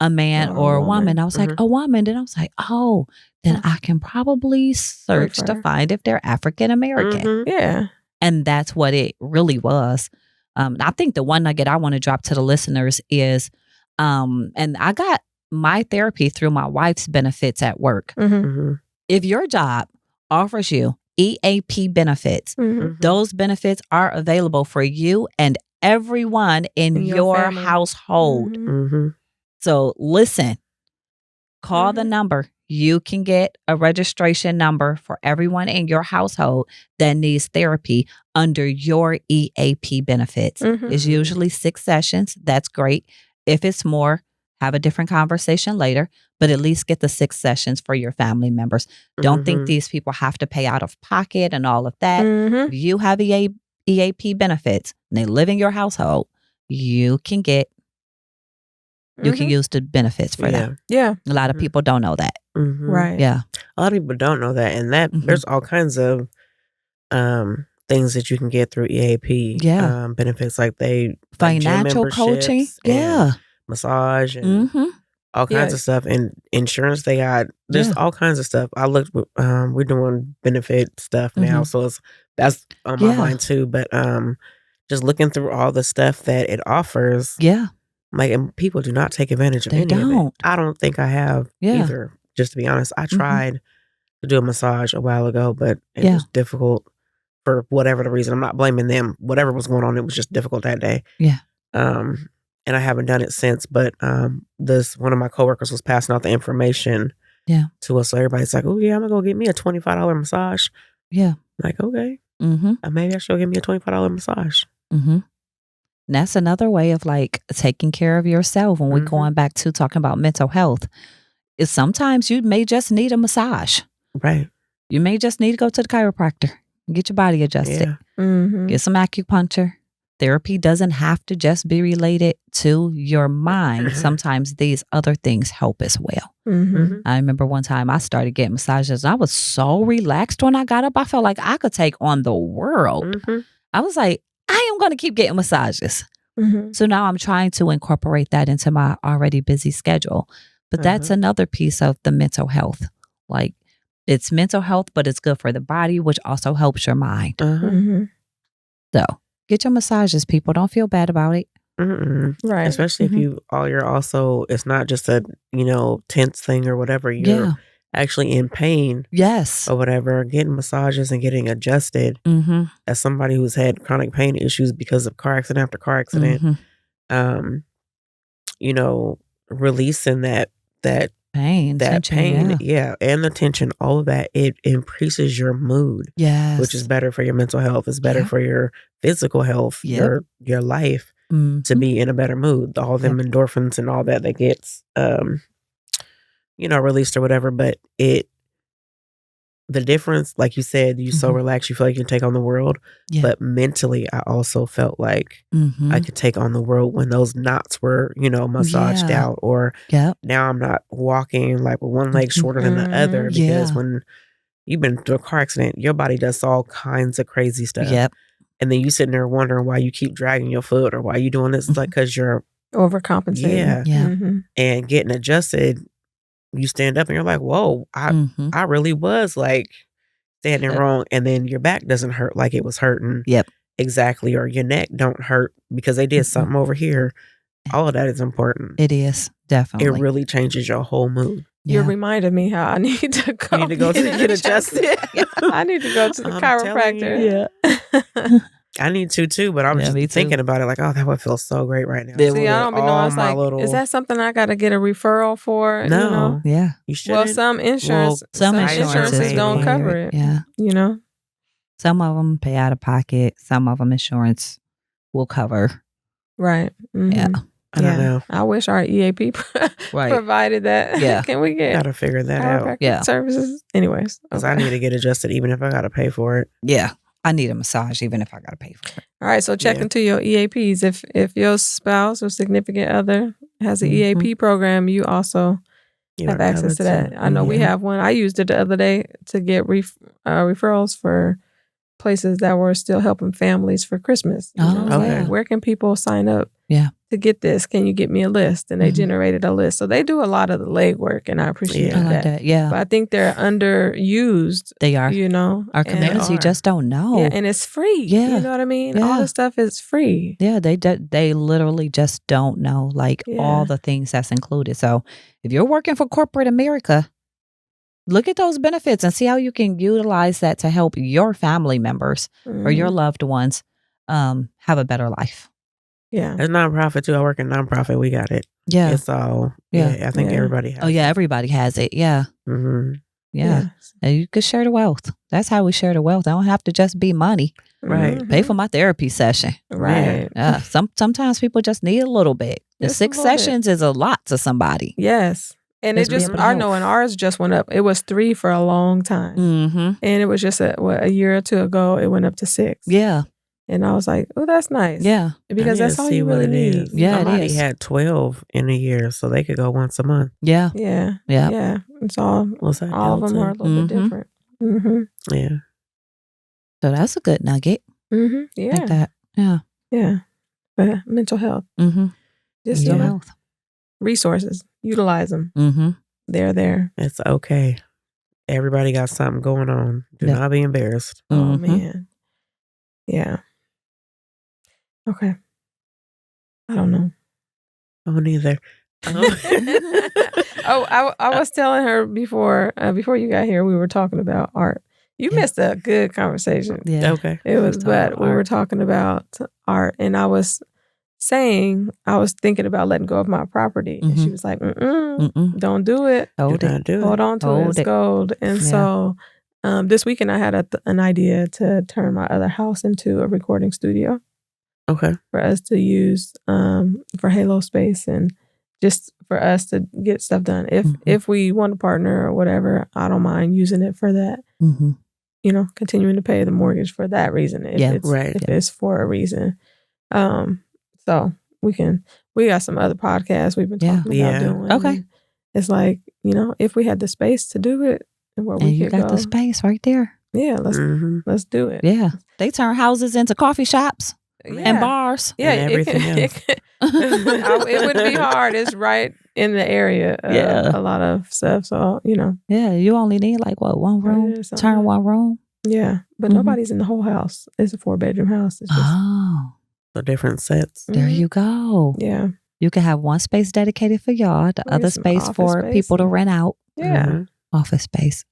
a man or a woman? I was like, a woman. Then I was like, oh, then I can probably search to find if they're African American. Yeah. And that's what it really was. I think the one nugget I want to drop to the listeners is, and I got my therapy through my wife's benefits at work. If your job offers you EAP benefits, those benefits are available for you and everyone in your household. So listen, call the number. You can get a registration number for everyone in your household that needs therapy under your EAP benefits. It's usually 6 sessions. That's great. If it's more, have a different conversation later, but at least get the 6 sessions for your family members. Don't think these people have to pay out of pocket and all of that. If you have EAP benefits and they live in your household, you can use the benefits for that. Yeah. A lot of people don't know that. Right. Yeah. A lot of people don't know that. And that there's all kinds of things that you can get through EAP. Benefits like financial coaching. Massage and all kinds of stuff. And insurance there's all kinds of stuff. I looked we're doing benefit stuff now. So that's on my mind too. But just looking through all the stuff that it offers. Like, and people do not take advantage of any of it. I don't think I have either, just to be honest. I tried to do a massage a while ago, but it was difficult for whatever the reason. I'm not blaming them. Whatever was going on, it was just difficult that day. And I haven't done it since. But one of my coworkers was passing out the information to us. So everybody's like, oh, yeah, I'm going to go get me a $25 massage. I'm like, okay. Maybe I should get me a $25 massage. And that's another way of like taking care of yourself when we're going back to talking about mental health. Is sometimes you may just need a massage. Right. You may just need to go to the chiropractor, get your body adjusted, get some acupuncture. Therapy doesn't have to just be related to your mind. Sometimes these other things help as well. I remember one time I started getting massages. I was so relaxed when I got up. I felt like I could take on the world. I was like, I am going to keep getting massages. So now I'm trying to incorporate that into my already busy schedule. But that's another piece of the mental health. Like, it's mental health, but it's good for the body, which also helps your mind. So get your massages, people. Don't feel bad about it. Right. Especially if you're also, it's not just a, tense thing or whatever. You're actually in pain. Yes. Or whatever, getting massages and getting adjusted. As somebody who's had chronic pain issues because of car accident after car accident, releasing that pain, tension, and the tension, all of that, it increases your mood. Yes. Which is better for your mental health. It's better for your physical health, your life, to be in a better mood. All them endorphins and all that gets released or whatever. But the difference, like you said, you're so relaxed, you feel like you can take on the world. But mentally, I also felt like I could take on the world when those knots were, massaged out. Or now I'm not walking like with one leg shorter than the other. Because when you've been through a car accident, your body does all kinds of crazy stuff. And then you sitting there wondering why you keep dragging your foot or why you doing this. It's like because you're overcompensating. And getting adjusted. You stand up and you're like, whoa, I really was like standing wrong. And then your back doesn't hurt like it was hurting. Exactly. Or your neck don't hurt because they did something over here. All of that is important. It is, definitely. It really changes your whole mood. You reminded me how I need to go. You need to go to get adjusted. I need to go to the chiropractor. I need to too, but I'm just thinking about it like, oh, that would feel so great right now. See, I don't be knowing. It's like, is that something I got to get a referral for? No. You should. Well, some insurances don't cover it. Some of them pay out of pocket. Some of them insurance will cover. Right. I don't know. I wish our EAP provided that. Can we get gotta figure that out? Services. Anyways. Because I need to get adjusted even if I got to pay for it. Yeah. I need a massage even if I got to pay for it. All right. So check into your EAPs. If your spouse or significant other has an EAP program, you also have access to that. I know we have one. I used it the other day to get referrals for places that were still helping families for Christmas. Where can people sign up to get this? Can you get me a list? And they generated a list. So they do a lot of the legwork, and I appreciate that. But I think they're underused. They are. Our community just don't know. And it's free. You know what I mean? All the stuff is free. They literally just don't know all the things that's included. So if you're working for corporate America, look at those benefits and see how you can utilize that to help your family members or your loved ones have a better life. It's nonprofit too. I work in nonprofit. We got it. It's all. I think everybody has it. Everybody has it. And you could share the wealth. That's how we share the wealth. I don't have to just be money. Right. Pay for my therapy session. Right. Sometimes people just need a little bit. The 6 sessions is a lot to somebody. Yes. And it just, I know, and ours just went up. It was 3 for a long time. And it was just a year or 2 ago, it went up to 6. And I was like, oh, that's nice. Because that's all you really need. Somebody had 12 in a year, so they could go once a month. It's all, all of them are a little bit different. So that's a good nugget. Like that. But mental health. Just health. Resources. Utilize them. They're there. It's okay. Everybody got something going on. Do not be embarrassed. Oh, man. Yeah. Okay. I don't know. Oh, neither. I was telling her before you got here, we were talking about art. You missed a good conversation. Okay. It was, but we were talking about art, and I was thinking about letting go of my property. And she was like, don't do it. Hold on to it. It's gold. And so this weekend I had an idea to turn my other house into a recording studio. Okay. For us to use for Halo space and just for us to get stuff done. If we want to partner or whatever, I don't mind using it for that. Continuing to pay the mortgage for that reason. If it's for a reason. So we got some other podcasts we've been talking about doing. Okay. It's like, if we had the space to do it and where we could go. You got the space right there. Yeah, let's do it. Yeah. They turn houses into coffee shops and bars. Yeah, and everything else. It would be hard. It's right in the area of a lot of stuff. So, Yeah, you only need one room? Turn one room? Yeah, but nobody's in the whole house. It's a 4-bedroom house. It's just, The different sets. There you go. Yeah. You can have one space dedicated for y'all, the other space for people to rent out. Yeah. Office space.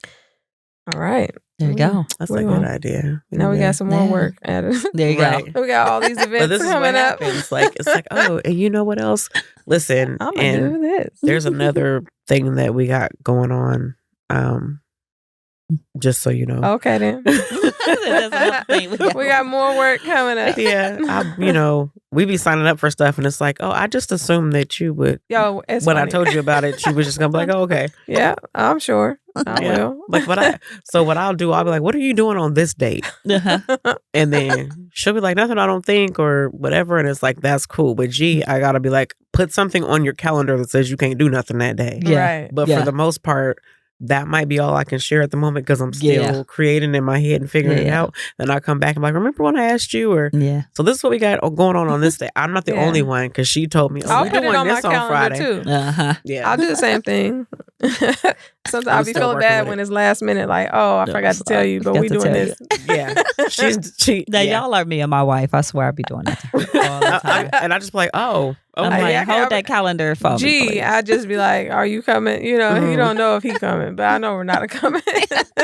All right. There you go. That's a good idea. Now we got some more work added. There you go. We got all these events but this is coming what up. happens. Like, it's like, oh, and you know what else? Listen, I'm going to do this. There's another thing that we got going on. Just so you know. Okay, then. We got more work coming up. Yeah. We be signing up for stuff and it's like, oh, I just assumed that you would. Yo, it's when funny. I told you about it, you was just gonna be like, oh, okay. Yeah, I'm sure. I will. Like, what I'll do, I'll be like, what are you doing on this date? And then she'll be like, nothing, I don't think, or whatever. And it's like, that's cool. But I gotta be like, put something on your calendar that says you can't do nothing that day. Yeah. Right. But for the most part, that might be all I can share at the moment because I'm still creating in my head and figuring it out. Then I come back and like, remember when I asked you? Or so this is what we got going on this day. I'm not the only one because she told me, I'll put it on my calendar too. Yeah, I'll do the same thing. Sometimes I'll be feeling bad when it's last minute, like, oh, I forgot to tell you, but we doing this. Yeah, Now y'all are me and my wife. I swear I be doing that to her all the time. And I just be like, oh. I'm like, hold that calendar for me. I just be like, are you coming? He don't know if he coming, but I know we're not coming.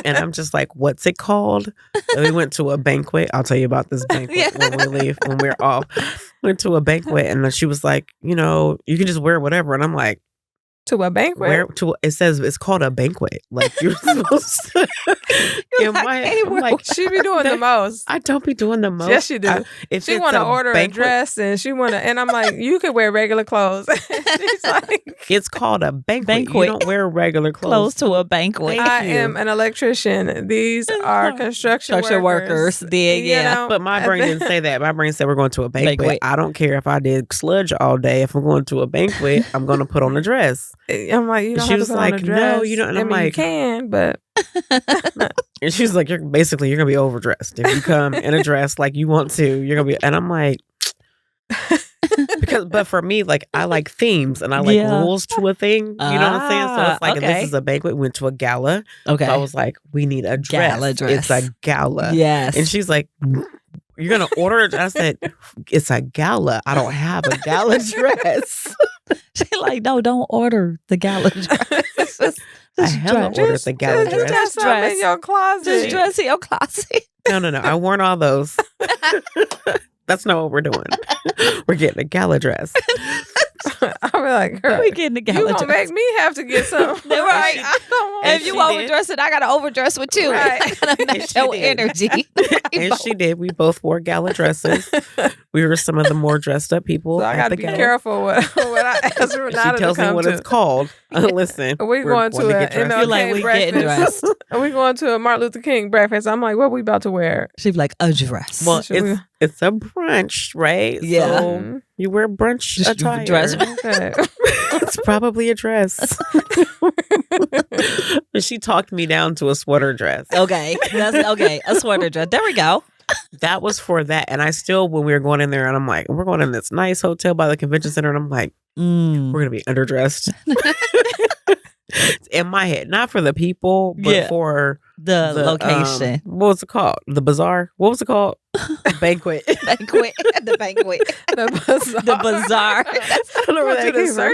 And I'm just like, what's it called? And we went to a banquet. I'll tell you about this banquet when we leave, when we're off. Went to a banquet and she was like, you can just wear whatever. And I'm like, to a banquet? It says it's called a banquet. Like you're supposed to. I'm like, she be doing the most. I don't be doing the most. Yes, you do. If she want to order a dress and and I'm like, you could wear regular clothes. She's like, it's called a banquet. You don't wear regular clothes to a banquet. I am an electrician. These are construction workers. But my brain didn't say that. My brain said we're going to a banquet. I don't care if I did sludge all day. If I'm going to a banquet, I'm going to put on a dress. I'm like, you don't have to put on a dress. No, you don't. And I'm like, you can, but. And she's like, you're gonna be overdressed if you come in a dress like you want to. You're gonna be, and I'm like, but for me, like I like themes and I like rules to a thing. You know what I'm saying? So it's like, if this is a banquet, we went to a gala. Okay, so I was like, we need a dress. Gala dress. It's a gala. Yes. And she's like, you're gonna order it? I said, it's a gala. I don't have a gala dress. She's like, no, don't order the gala dress. I haven't ordered the gala dress. Just dress in your closet. Just dress in your closet. No. I worn all those. That's not what we're doing. We're getting a gala dress. I'm like, girl, we getting a gala dress. You gonna make me have to get some. Right. I don't want if you overdress it, I gotta overdress with you. Right. I gotta match your energy. And she did. We both wore gala dresses. We were some of the more dressed up people. So I gotta be careful what I ask her not to come to. She tells me what it's called. Listen, we're going to an MLK breakfast. We're going to a Martin Luther King breakfast. I'm like, what we about to wear? She's like, a dress. Well, it's a brunch, right? Yeah. So you wear brunch attire. Dress. Okay. It's probably a dress. She talked me down to a sweater dress. Okay. A sweater dress. There we go. That was for that. And I still, when we were going in there, and I'm like, we're going in this nice hotel by the convention center. And I'm like, we're going to be underdressed. In my head, not for the people, but for the location. What was it called? The bazaar? What was it called? Banquet. The banquet. The bazaar. I don't know where that came from.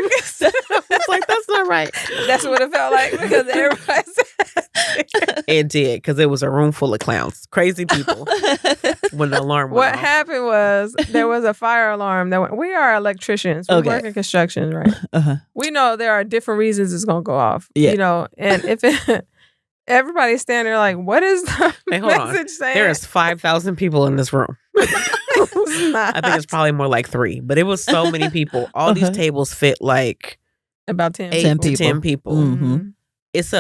It's like, that's not right. That's what it felt like because everybody said it did, because it was a room full of clowns, crazy people. When the alarm went What off. happened was there was a fire alarm that went. We are electricians. We work in construction, right? We know there are different reasons it's gonna go off. Yeah. And if everybody's standing there like, what is the message saying? There's 5,000 people in this room. I think it's probably more like 3, but it was so many people. All these tables fit like about 10 people. Mm-hmm. It's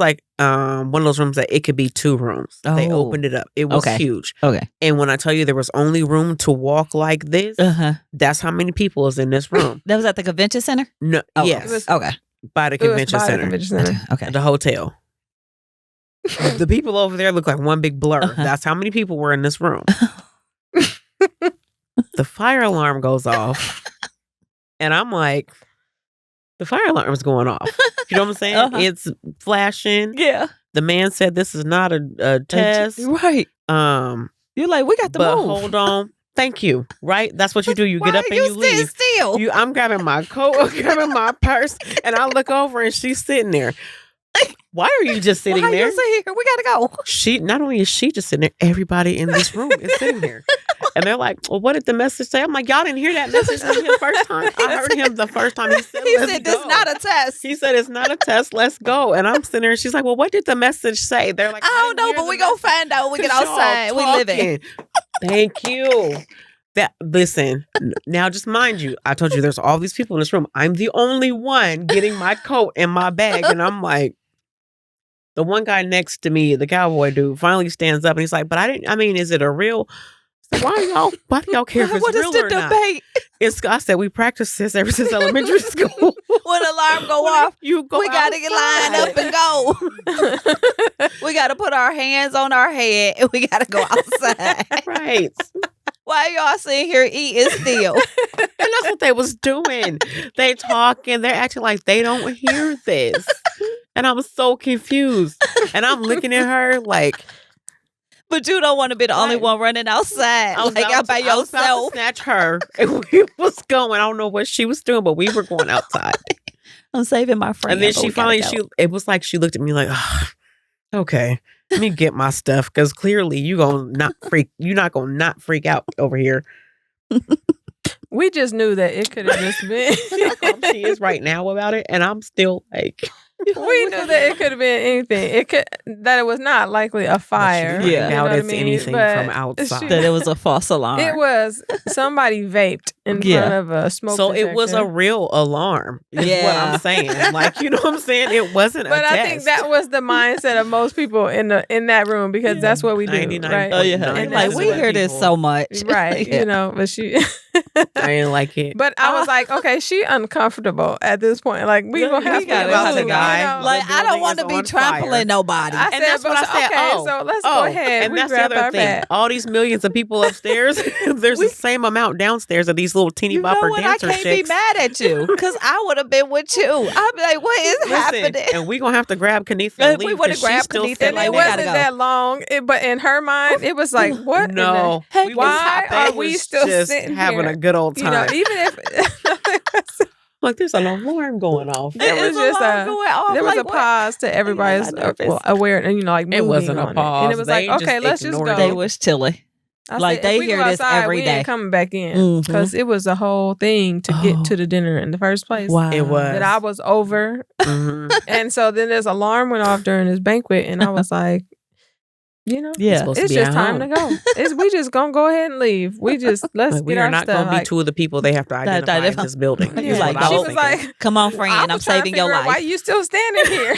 like one of those rooms that it could be 2 rooms. Oh. They opened it up. It was huge. Okay. And when I tell you there was only room to walk like this, that's how many people is in this room. That was at the convention center? No. Oh, yes. Okay. By the convention center. Okay. The hotel. The people over there look like one big blur. That's how many people were in this room. The fire alarm goes off. And I'm like, the fire alarm is going off. You know what I'm saying? It's flashing. Yeah. The man said this is not a test. Right. You're like, we got the but move. Hold on. Thank you. Right? That's what you do. You get up and you leave. Still? I'm grabbing my coat, I'm grabbing my purse, and I look over and she's sitting there. Why are you just sitting there? You sit here? We gotta go. Not only is she just sitting there, everybody in this room is sitting here. And they're like, well, what did the message say? I'm like, y'all didn't hear that message from him the first time? I heard him the first time. He said, this is not a test. He said, it's not a test. Let's go. And I'm sitting there. She's like, well, what did the message say? They're like, I don't know, but we gonna find out when we get outside. We live in. Thank you. Listen, now just mind you, I told you there's all these people in this room. I'm the only one getting my coat and my bag. And I'm like, the one guy next to me, the cowboy dude, finally stands up and he's like, is it a real? Why do y'all care if it's real or not? What is the debate? I said, we practice this ever since elementary school. When the alarm go off, we got to get lined up and go. We got to put our hands on our head and we got to go outside. Right. Why y'all sitting here eating still? And that's what they was doing. They talking, they're acting like they don't hear this. And I'm so confused. And I'm looking at her like, but you don't want to be the only one running outside. I was out by yourself. I was about to snatch her. And we was going. I don't know what she was doing, but we were going outside. I'm saving my friend. And then she finally, it was like she looked at me like, oh, okay, let me get my stuff. Because clearly you're not going to not freak out over here. We just knew that it could have just been. How calm she is right now about it. And I'm still like. We knew that it could have been anything. That it was not likely a fire. Yeah, doubt it's anything from outside. That it was a false alarm. It was somebody vaped in front of a smoke detector. It was a real alarm. Is what I'm saying. Like, you know what I'm saying? It wasn't. But I think that was the mindset of most people in that room because that's what we do. Right? Oh yeah, and like we hear this so much, right? You know, but she. I didn't like it. But I was like, okay, she uncomfortable at this point. Like we gonna have to get about the guy. Like I don't want to be trampling nobody. I said, that's what I said. Okay, so let's go ahead. And that's the other thing. All these millions of people upstairs, there's the same amount downstairs of these little teeny bopper dancer chicks. I can't be mad at you because I would have been with you. I'd be like, what is happening? And we gonna have to grab Kenitha and leave. We would have grabbed Kenitha. And it wasn't that long, but in her mind, it was like, what? No. Why are we still sitting having a good old time? You know, even if. Like there's an alarm going off. There was a pause to everybody's aware, and like moving. It wasn't a pause. And it was like, okay, let's just go. They was chilly. Like they hear this every day. We ain't coming back in because it was a whole thing to get to the dinner in the first place. Wow. It was that I was over, and so then this alarm went off during this banquet, and I was like. You know, it's just time to go. We just gonna go ahead and leave. Let's get our stuff. We are not gonna be two of the people they have to identify in this building. She was like, "Come on, friend, I'm saving your life. Why are you still standing here?"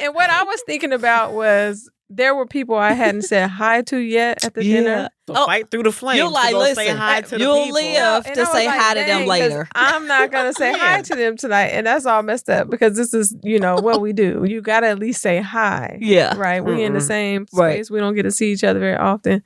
And what I was thinking about was there were people I hadn't said hi to yet at the dinner. So fight through the flames. You'll say hi to the people. You'll live to say hi to them later. I'm not gonna say hi to them tonight, and that's all messed up because this is what we do. You gotta at least say hi. Yeah, right. We in the same space. We don't get to see each other very often.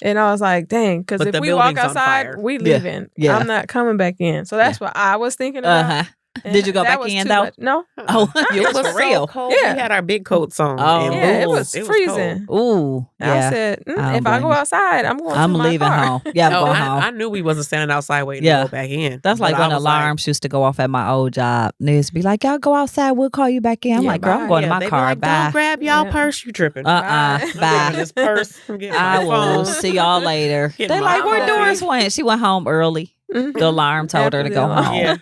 And I was like, dang, because if we walk outside, we leaving. Yeah. I'm not coming back in. So that's what I was thinking about. Did you go back in though? No. Oh, it was for real. So cold. Yeah, we had our big coats on. Oh, yeah, it was freezing. Ooh, yeah. I said, if I go outside, I'm leaving home. Yeah, I'm going home. I knew we wasn't standing outside waiting to go back in. That's like when alarms used to go off at my old job. They used to be like, y'all go outside, we'll call you back in. I'm like, girl, I'm going to my car. Like, bye. Don't grab y'all purse. You tripping? Bye. This purse. I will see y'all later. They're like, where Doris went? She went home early. The alarm told her to go home. Yeah.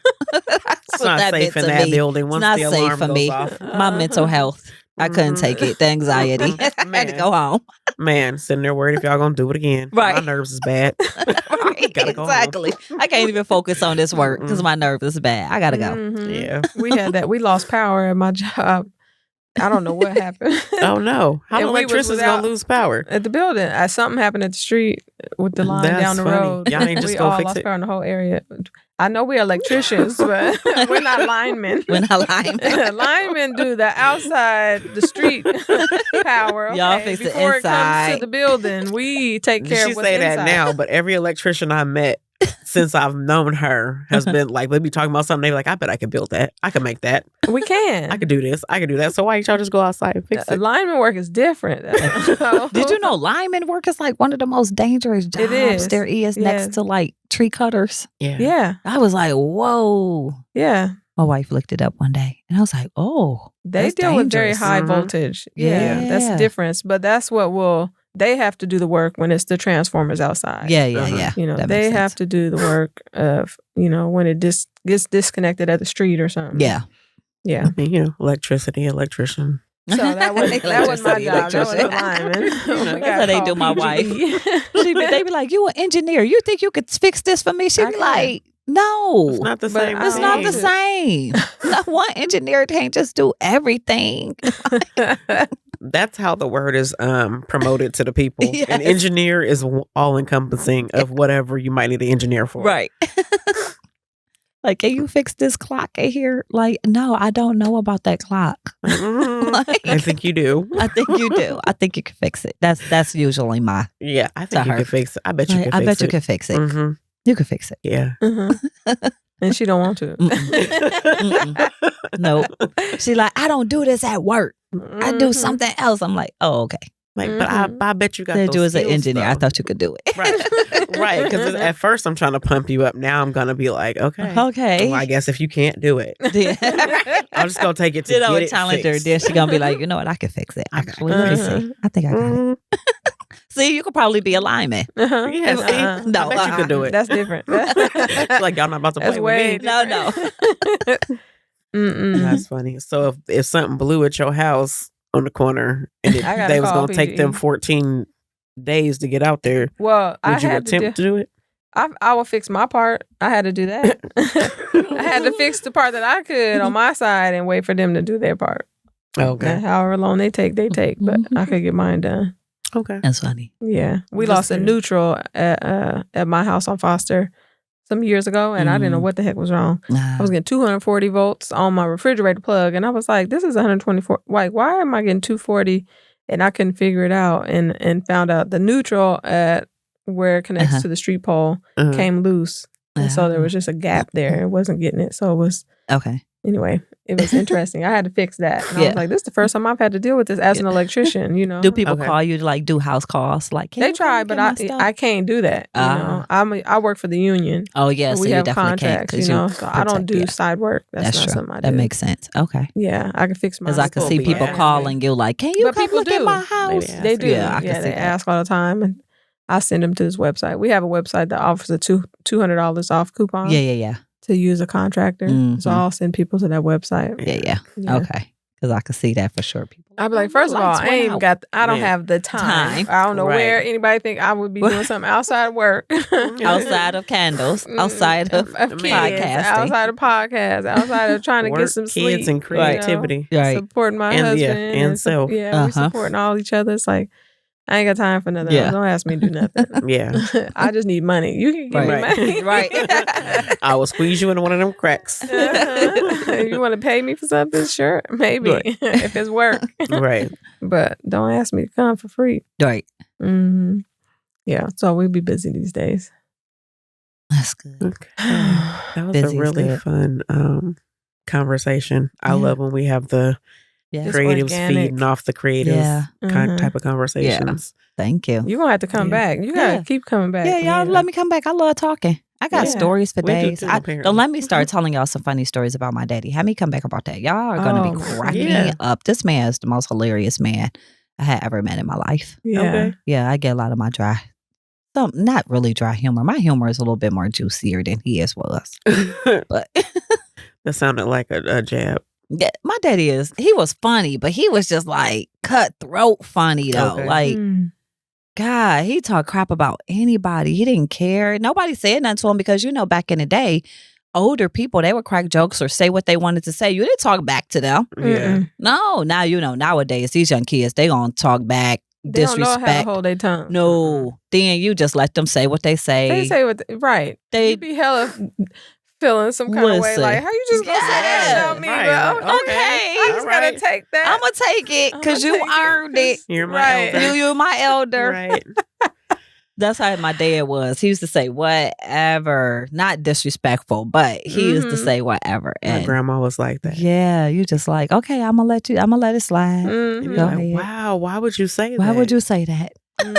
It's not safe in that building. Once not the alarm safe for goes me. Off. My mental health. I couldn't take it. The anxiety. I had to go home. Man, sitting there worried if y'all gonna do it again. Right. My nerves is bad. Right. Exactly. I can't even focus on this work because my nerves is bad. I gotta go. Yeah. We had that. We lost power at my job. I don't know what happened. Oh no! How the electricians gonna lose power at the building? Something happened at the street with the line down the road. Y'all ain't just go fix lost power in the whole area. I know we're electricians, but we're not linemen. We're not linemen. Linemen do the outside, the street power. Okay? Y'all fix before the inside. It comes to the building. We take care of what's inside. She say that now, but every electrician I met since I've known her has been like, we'll be talking about something. They're like, I bet I could build that. I could make that. We can. I could do this. I could do that. So why don't y'all just go outside and fix it? Lineman work is different. Did you know lineman work is like one of the most dangerous jobs there is next to like tree cutters? Yeah. I was like, whoa. Yeah. My wife looked it up one day and I was like, oh, they deal with very high voltage. Yeah. That's the difference. But that's what they have to do the work when it's the transformers outside. Yeah. You know, they have to do the work of, you know, when it gets disconnected at the street or something. Yeah. Yeah. I mean, you know, electrician. So that was my job. That was a lineman. That's how they do my wife. They be like, you an engineer. You think you could fix this for me? She be like, no. It's not the same. It's not the same. No, one engineer can't just do everything. That's how the word is promoted to the people. Yes. An engineer is all encompassing of whatever you might need an engineer for. Right. Like, can you fix this clock in here? Like, no, I don't know about that clock. Like, I think you do. I think you do. I think you can fix it. That's usually my. Yeah, I think you can fix it. I bet you can fix it. I bet you can fix it. Mm-hmm. You can fix it. Yeah. Mm-hmm. And she don't want to. Nope. She like, I don't do this at work. I do something else. I'm like, oh, okay. Like, but I bet you got those do as an skills, engineer. though. I thought you could do it. Right. Because at first I'm trying to pump you up. Now I'm going to be like, okay. Well, I guess if you can't do it, I'm just going to take it to get it fixed. Then she's going to be like, you know what? I can fix it. Actually, let me see. I think I got it. See, you could probably be a lineman. Yeah, see? No, I bet you could do it. That's different. It's like, y'all not about to play with me. No. That's funny. So if something blew at your house on the corner and they was going to take them 14 days to get out there, well, would you attempt to do it? I will fix my part. I had to do that. I had to fix the part that I could on my side and wait for them to do their part. Okay. And however long they take, but I could get mine done. Okay. That's funny. Yeah. We lost a neutral at my house on Foster some years ago, and I didn't know what the heck was wrong. I was getting 240 volts on my refrigerator plug, and I was like, this is 124. Like, why am I getting 240? And I couldn't figure it out, and found out the neutral at where it connects to the street pole came loose. And so there was just a gap there. It wasn't getting it. So it was... Okay. Anyway, it was interesting. I had to fix that. And I was like, this is the first time I've had to deal with this as an electrician, you know. Do people call you to like do house calls? Like, they try, but I can't do that. You know, I work for the union. Oh yeah, so we you have definitely contracts, you know. So I don't do side work. That's not true. something I do. That makes sense. Okay. Yeah, I can fix my. Because I can see people calling you like, can you come look at my house? They do. Yeah, they ask all the time, and I send them to this website. We have a website that offers a $200 off coupon. Yeah. To use a contractor. So I'll send people to that website. Yeah. Okay. Because I can see that for sure. People. I'd be like, first of all, I don't have the time. I don't know where anybody think I would be doing something outside of work. Outside of candles. Outside of podcasting. Outside of podcasts. Outside of trying to get some sleep. Kids and creativity. Right. Supporting my husband. And self. Yeah, we're supporting all each other. It's like, I ain't got time for nothing. Yeah. Don't ask me to do nothing. Yeah. I just need money. You can give me money. Right. I will squeeze you into one of them cracks. You want to pay me for something? Sure. Maybe. Right. If it's work. Right. But don't ask me to come for free. Right. Mm-hmm. Yeah. So we'll be busy these days. That's good. Okay. That was a really fun conversation. I love when we have the creatives feeding off the creatives type of conversations. Thank you. You're going to have to come back. You got to keep coming back. Yeah, y'all let me come back. I love talking. I got stories for days. Don't let me start telling y'all some funny stories about my daddy. Have me come back about that. Y'all are going to be cracking me up. This man is the most hilarious man I had ever met in my life. Yeah. Okay. Yeah, I get a lot of my not really dry humor. My humor is a little bit more juicier than his was. But that sounded like a jab. Yeah, my daddy he was funny, but he was just like cutthroat funny though. Okay. Like, God, he talked crap about anybody. He didn't care. Nobody said nothing to him because, you know, back in the day, older people, they would crack jokes or say what they wanted to say. You didn't talk back to them. Yeah. No, now, you know, nowadays, these young kids, they gonna talk back, disrespect. They don't know how to hold their tongue. No. Then you just let them say what they say. They say what, right. They be hella feeling some kind of way. Like, how you just gonna say that about me, bro? Okay. I just gotta take that. I'm gonna take it because you earned it. You're my elder. You're my elder. Right. That's how my dad was. He used to say whatever, not disrespectful, but he used to say whatever. My grandma was like that. Yeah, you just like, okay, I'm gonna let it slide. And you're like, wow, why would you say that? Why would you say that?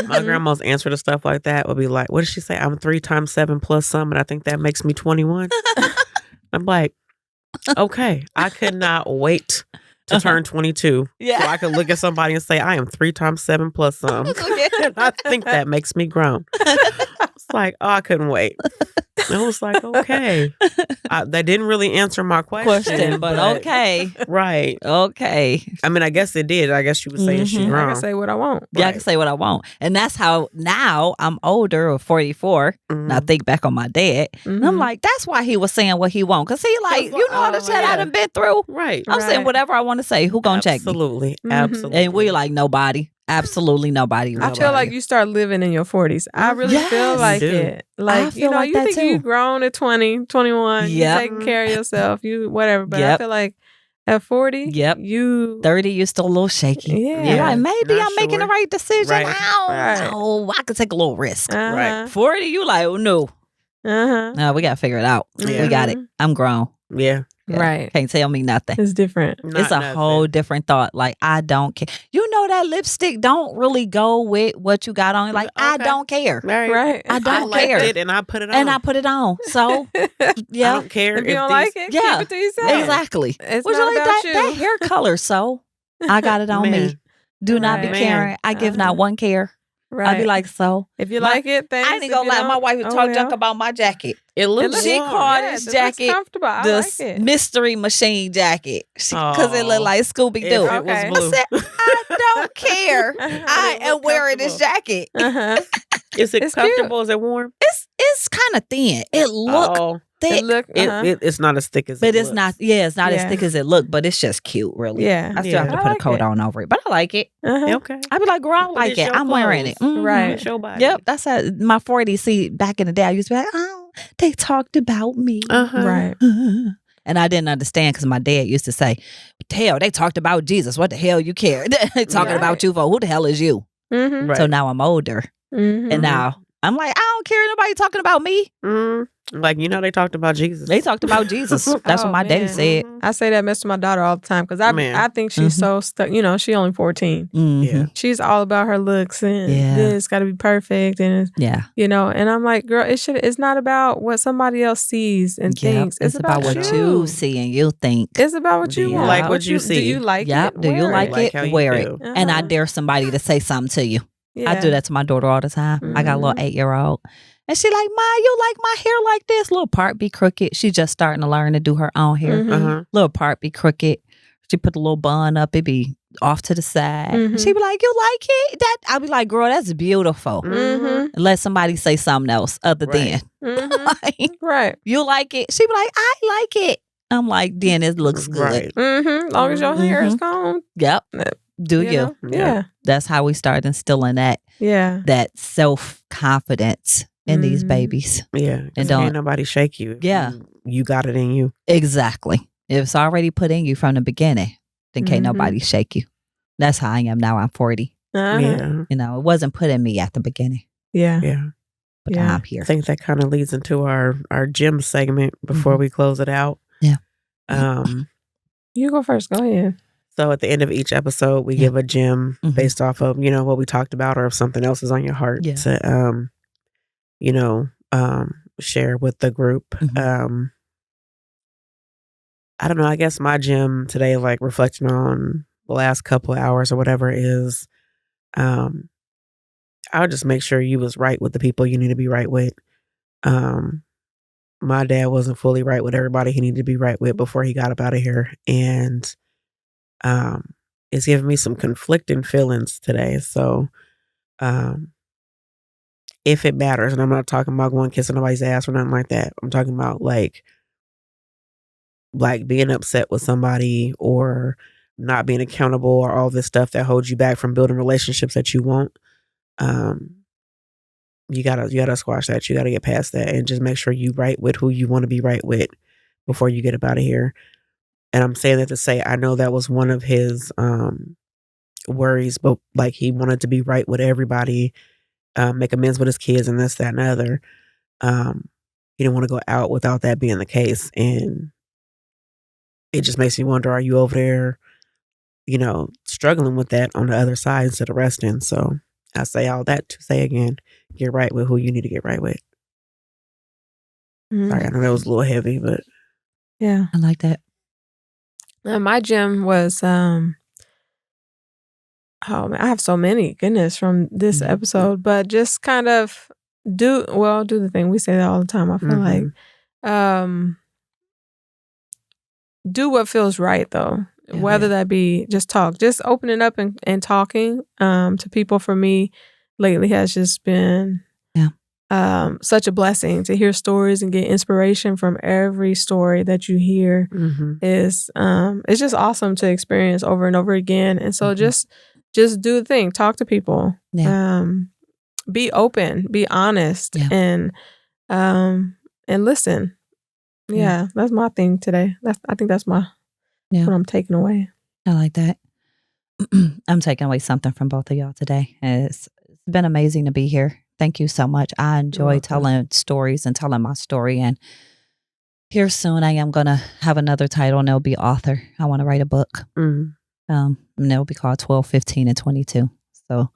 My grandma's answer to stuff like that would be like, what did she say? I'm 3 times 7 plus some, and I think that makes me 21. I'm like, okay, I could not wait to turn 22 so I could look at somebody and say, I am 3 times 7 plus some. And I think that makes me grown. It's like, oh, I couldn't wait. I was like, okay. That didn't really answer my question. But okay. Right. Okay. I mean, I guess it did. I guess she was saying she grown. I can say what I want. Yeah, I can say what I want. And that's how now I'm older, or 44. And I think back on my dad. And I'm like, that's why he was saying what he want. Because he like, you know all the shit I done been through. Right. I'm saying whatever I want to say. Who gonna check me? Absolutely. Absolutely. And we like, nobody. Absolutely nobody. I feel like you start living in your 40s. I really feel like it. Like, you know, you think you grown at 20, 21, you taking care of yourself, you whatever. But I feel like at 40, you 30, you're still a little shaky. You're like, maybe I'm making the right decision. Right. I don't know. I could take a little risk. Right. 40, you like, oh no. No, we gotta figure it out. We got it. I'm grown. Yeah. Right. Can't tell me nothing. It's different. It's a whole different thought. Like, I don't care. You know that lipstick don't really go with what you got on. Like, I don't care. Right. I don't care. It and I put it on. So, yeah. I don't care if you don't like it. Keep it to yourself. Exactly. It's Would not you like about that hair color? So, I got it on me. Do not be caring. I give not one care. Right. I'd be like, so. If you like it, thanks. I ain't gonna lie. My wife would talk junk about my jacket. It looks She called this jacket the mystery machine jacket because it looked like Scooby Doo. Okay. I said, I don't care. I am wearing this jacket. Is it comfortable? Cute. Is it warm? It's kind of thin. It look thick. It's not as thick as but it it's looks. not. Yeah, it's not as thick as it look. But it's just cute, really. Yeah, I still have to put a coat on over it, but I like it. Okay. I be like, girl, I like it. I'm wearing it. Right. It's your body. Yep. That's how my 40s. See, back in the day, I used to be like, oh, they talked about me. Right. And I didn't understand because my dad used to say, what the hell, they talked about Jesus. What the hell you care? They talking about you for who the hell is you? Right. So now I'm older. And now I'm like, I don't care nobody talking about me. Like, you know, they talked about Jesus. They talked about Jesus. That's what my daddy said. I say that mess to my daughter all the time because I think she's so stuck. You know, she only 14. Yeah. She's all about her looks and this got to be perfect. And, you know, and I'm like, girl, it's not about what somebody else sees and thinks. It's about what you see and you think. It's about what you want. Like what you see. Do you like it? Do you like it? Wear it. And I dare somebody to say something to you. I do that to my daughter all the time. I got a little 8-year-old. And she like, Ma, you like my hair like this? Little part be crooked. She just starting to learn to do her own hair. Little part be crooked. She put a little bun up. It be off to the side. She be like, you like it? I be like, girl, that's beautiful. Let somebody say something else other than. Right. You like it? She be like, I like it. I'm like, then it looks good. As long as your hair is combed. Yep. Do you? Yeah. That's how we start instilling that. Yeah. That self-confidence in these babies. Yeah. And can't nobody shake you. You got it in you. Exactly. If it's already put in you from the beginning, then can't nobody shake you. That's how I am now. I'm 40. Yeah. You know, it wasn't put in me at the beginning. Yeah. Yeah. But now I'm here. I think that kind of leads into our gym segment before we close it out. Yeah. You go first. Go ahead. So at the end of each episode, we give a gem based off of, you know, what we talked about or if something else is on your heart to, you know, share with the group. I don't know. I guess my gem today, like reflecting on the last couple of hours or whatever is, I would just make sure you was right with the people you need to be right with. My dad wasn't fully right with everybody he needed to be right with before he got up out of here. And it's giving me some conflicting feelings today. So if it matters, and I'm not talking about going kissing nobody's ass or nothing like that. I'm talking about like being upset with somebody or not being accountable or all this stuff that holds you back from building relationships that you want. You gotta squash that. You gotta get past that and just make sure you right with who you want to be right with before you get up out of here. And I'm saying that to say, I know that was one of his worries, but like he wanted to be right with everybody make amends with his kids and this, that, and other. He didn't want to go out without that being the case. And it just makes me wonder, are you over there, struggling with that on the other side instead of resting? So I say all that to say again, get right with who you need to get right with. Sorry, I know that was a little heavy, but yeah, I like that. My gem was oh man, I have so many, goodness, from this episode, but just kind of do the thing. We say that all the time. I feel like do what feels right though. Whether that be just talk, just opening up and talking to people for me lately has just been such a blessing to hear stories and get inspiration from every story that you hear. Is it's just awesome to experience over and over again. And so just do the thing, talk to people, be open, be honest, and listen. Yeah, that's my thing today. I think that's what I'm taking away. I like that. I'm taking away something from both of y'all today. It's been amazing to be here. Thank you so much. I enjoy telling stories and telling my story. And here soon I am going to have another title, and it'll be author. I want to write a book. And it'll be called 12, 15, and 22. So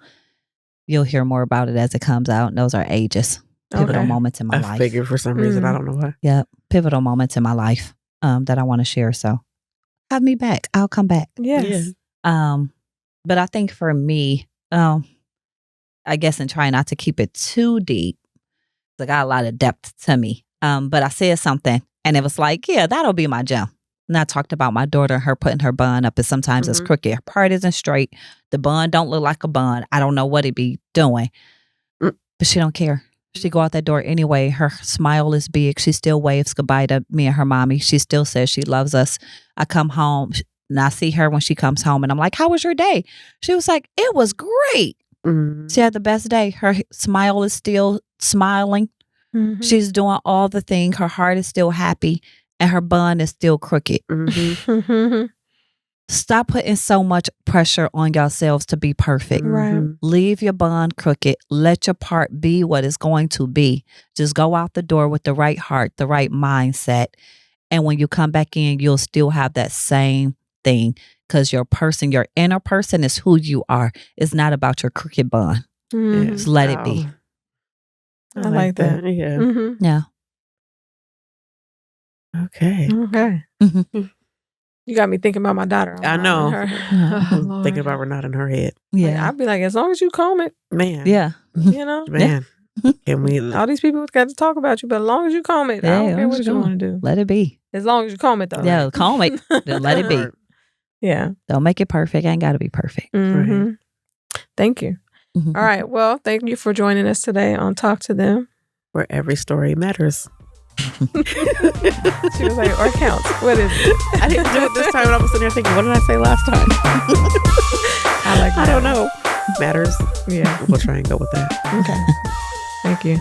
you'll hear more about it as it comes out. And those are ages. Pivotal moments in my life. I figured for some reason, I don't know why. Yeah, pivotal moments in my life that I want to share. So have me back. I'll come back. Yes. But I think for me, I guess, and try not to keep it too deep, I got a lot of depth to me. But I said something, and it was like, yeah, that'll be my gem. And I talked about my daughter and her putting her bun up, and sometimes it's crooked. Her part isn't straight. The bun don't look like a bun. I don't know what it be doing, but she don't care. She go out that door anyway. Her smile is big. She still waves goodbye to me and her mommy. She still says she loves us. I come home and I see her when she comes home, and I'm like, how was your day? She was like, it was great. She had the best day. Her smile is still smiling. She's doing all the things. Her heart is still happy, and her bun is still crooked. Stop putting so much pressure on yourselves to be perfect. Leave your bun crooked. Let your part be what it's going to be. Just go out the door with the right heart, the right mindset. And when you come back in, you'll still have that same thing, because your inner person is who you are. It's not about your crooked bun. Just let it be. I like that. Yeah. Yeah. Okay. You got me thinking about my daughter. I know. I'm thinking about Renata in her head. Yeah. I'd be like, as long as you comb it. Man. Yeah. Man. Can we? All these people got to talk about you, but as long as you comb it, I don't care what you want to do. Let it be. As long as you comb it, though. Yeah, right? comb it. Then let it be. Yeah. Don't make it perfect. Ain't got to be perfect. Right. Thank you. All right. Well, thank you for joining us today on Talk to Them, where every story matters. She was like, or counts. What is it? I didn't do it this time, and I was sitting there thinking, what did I say last time? I don't know. Matters. Yeah. We'll try and go with that. Okay. Thank you.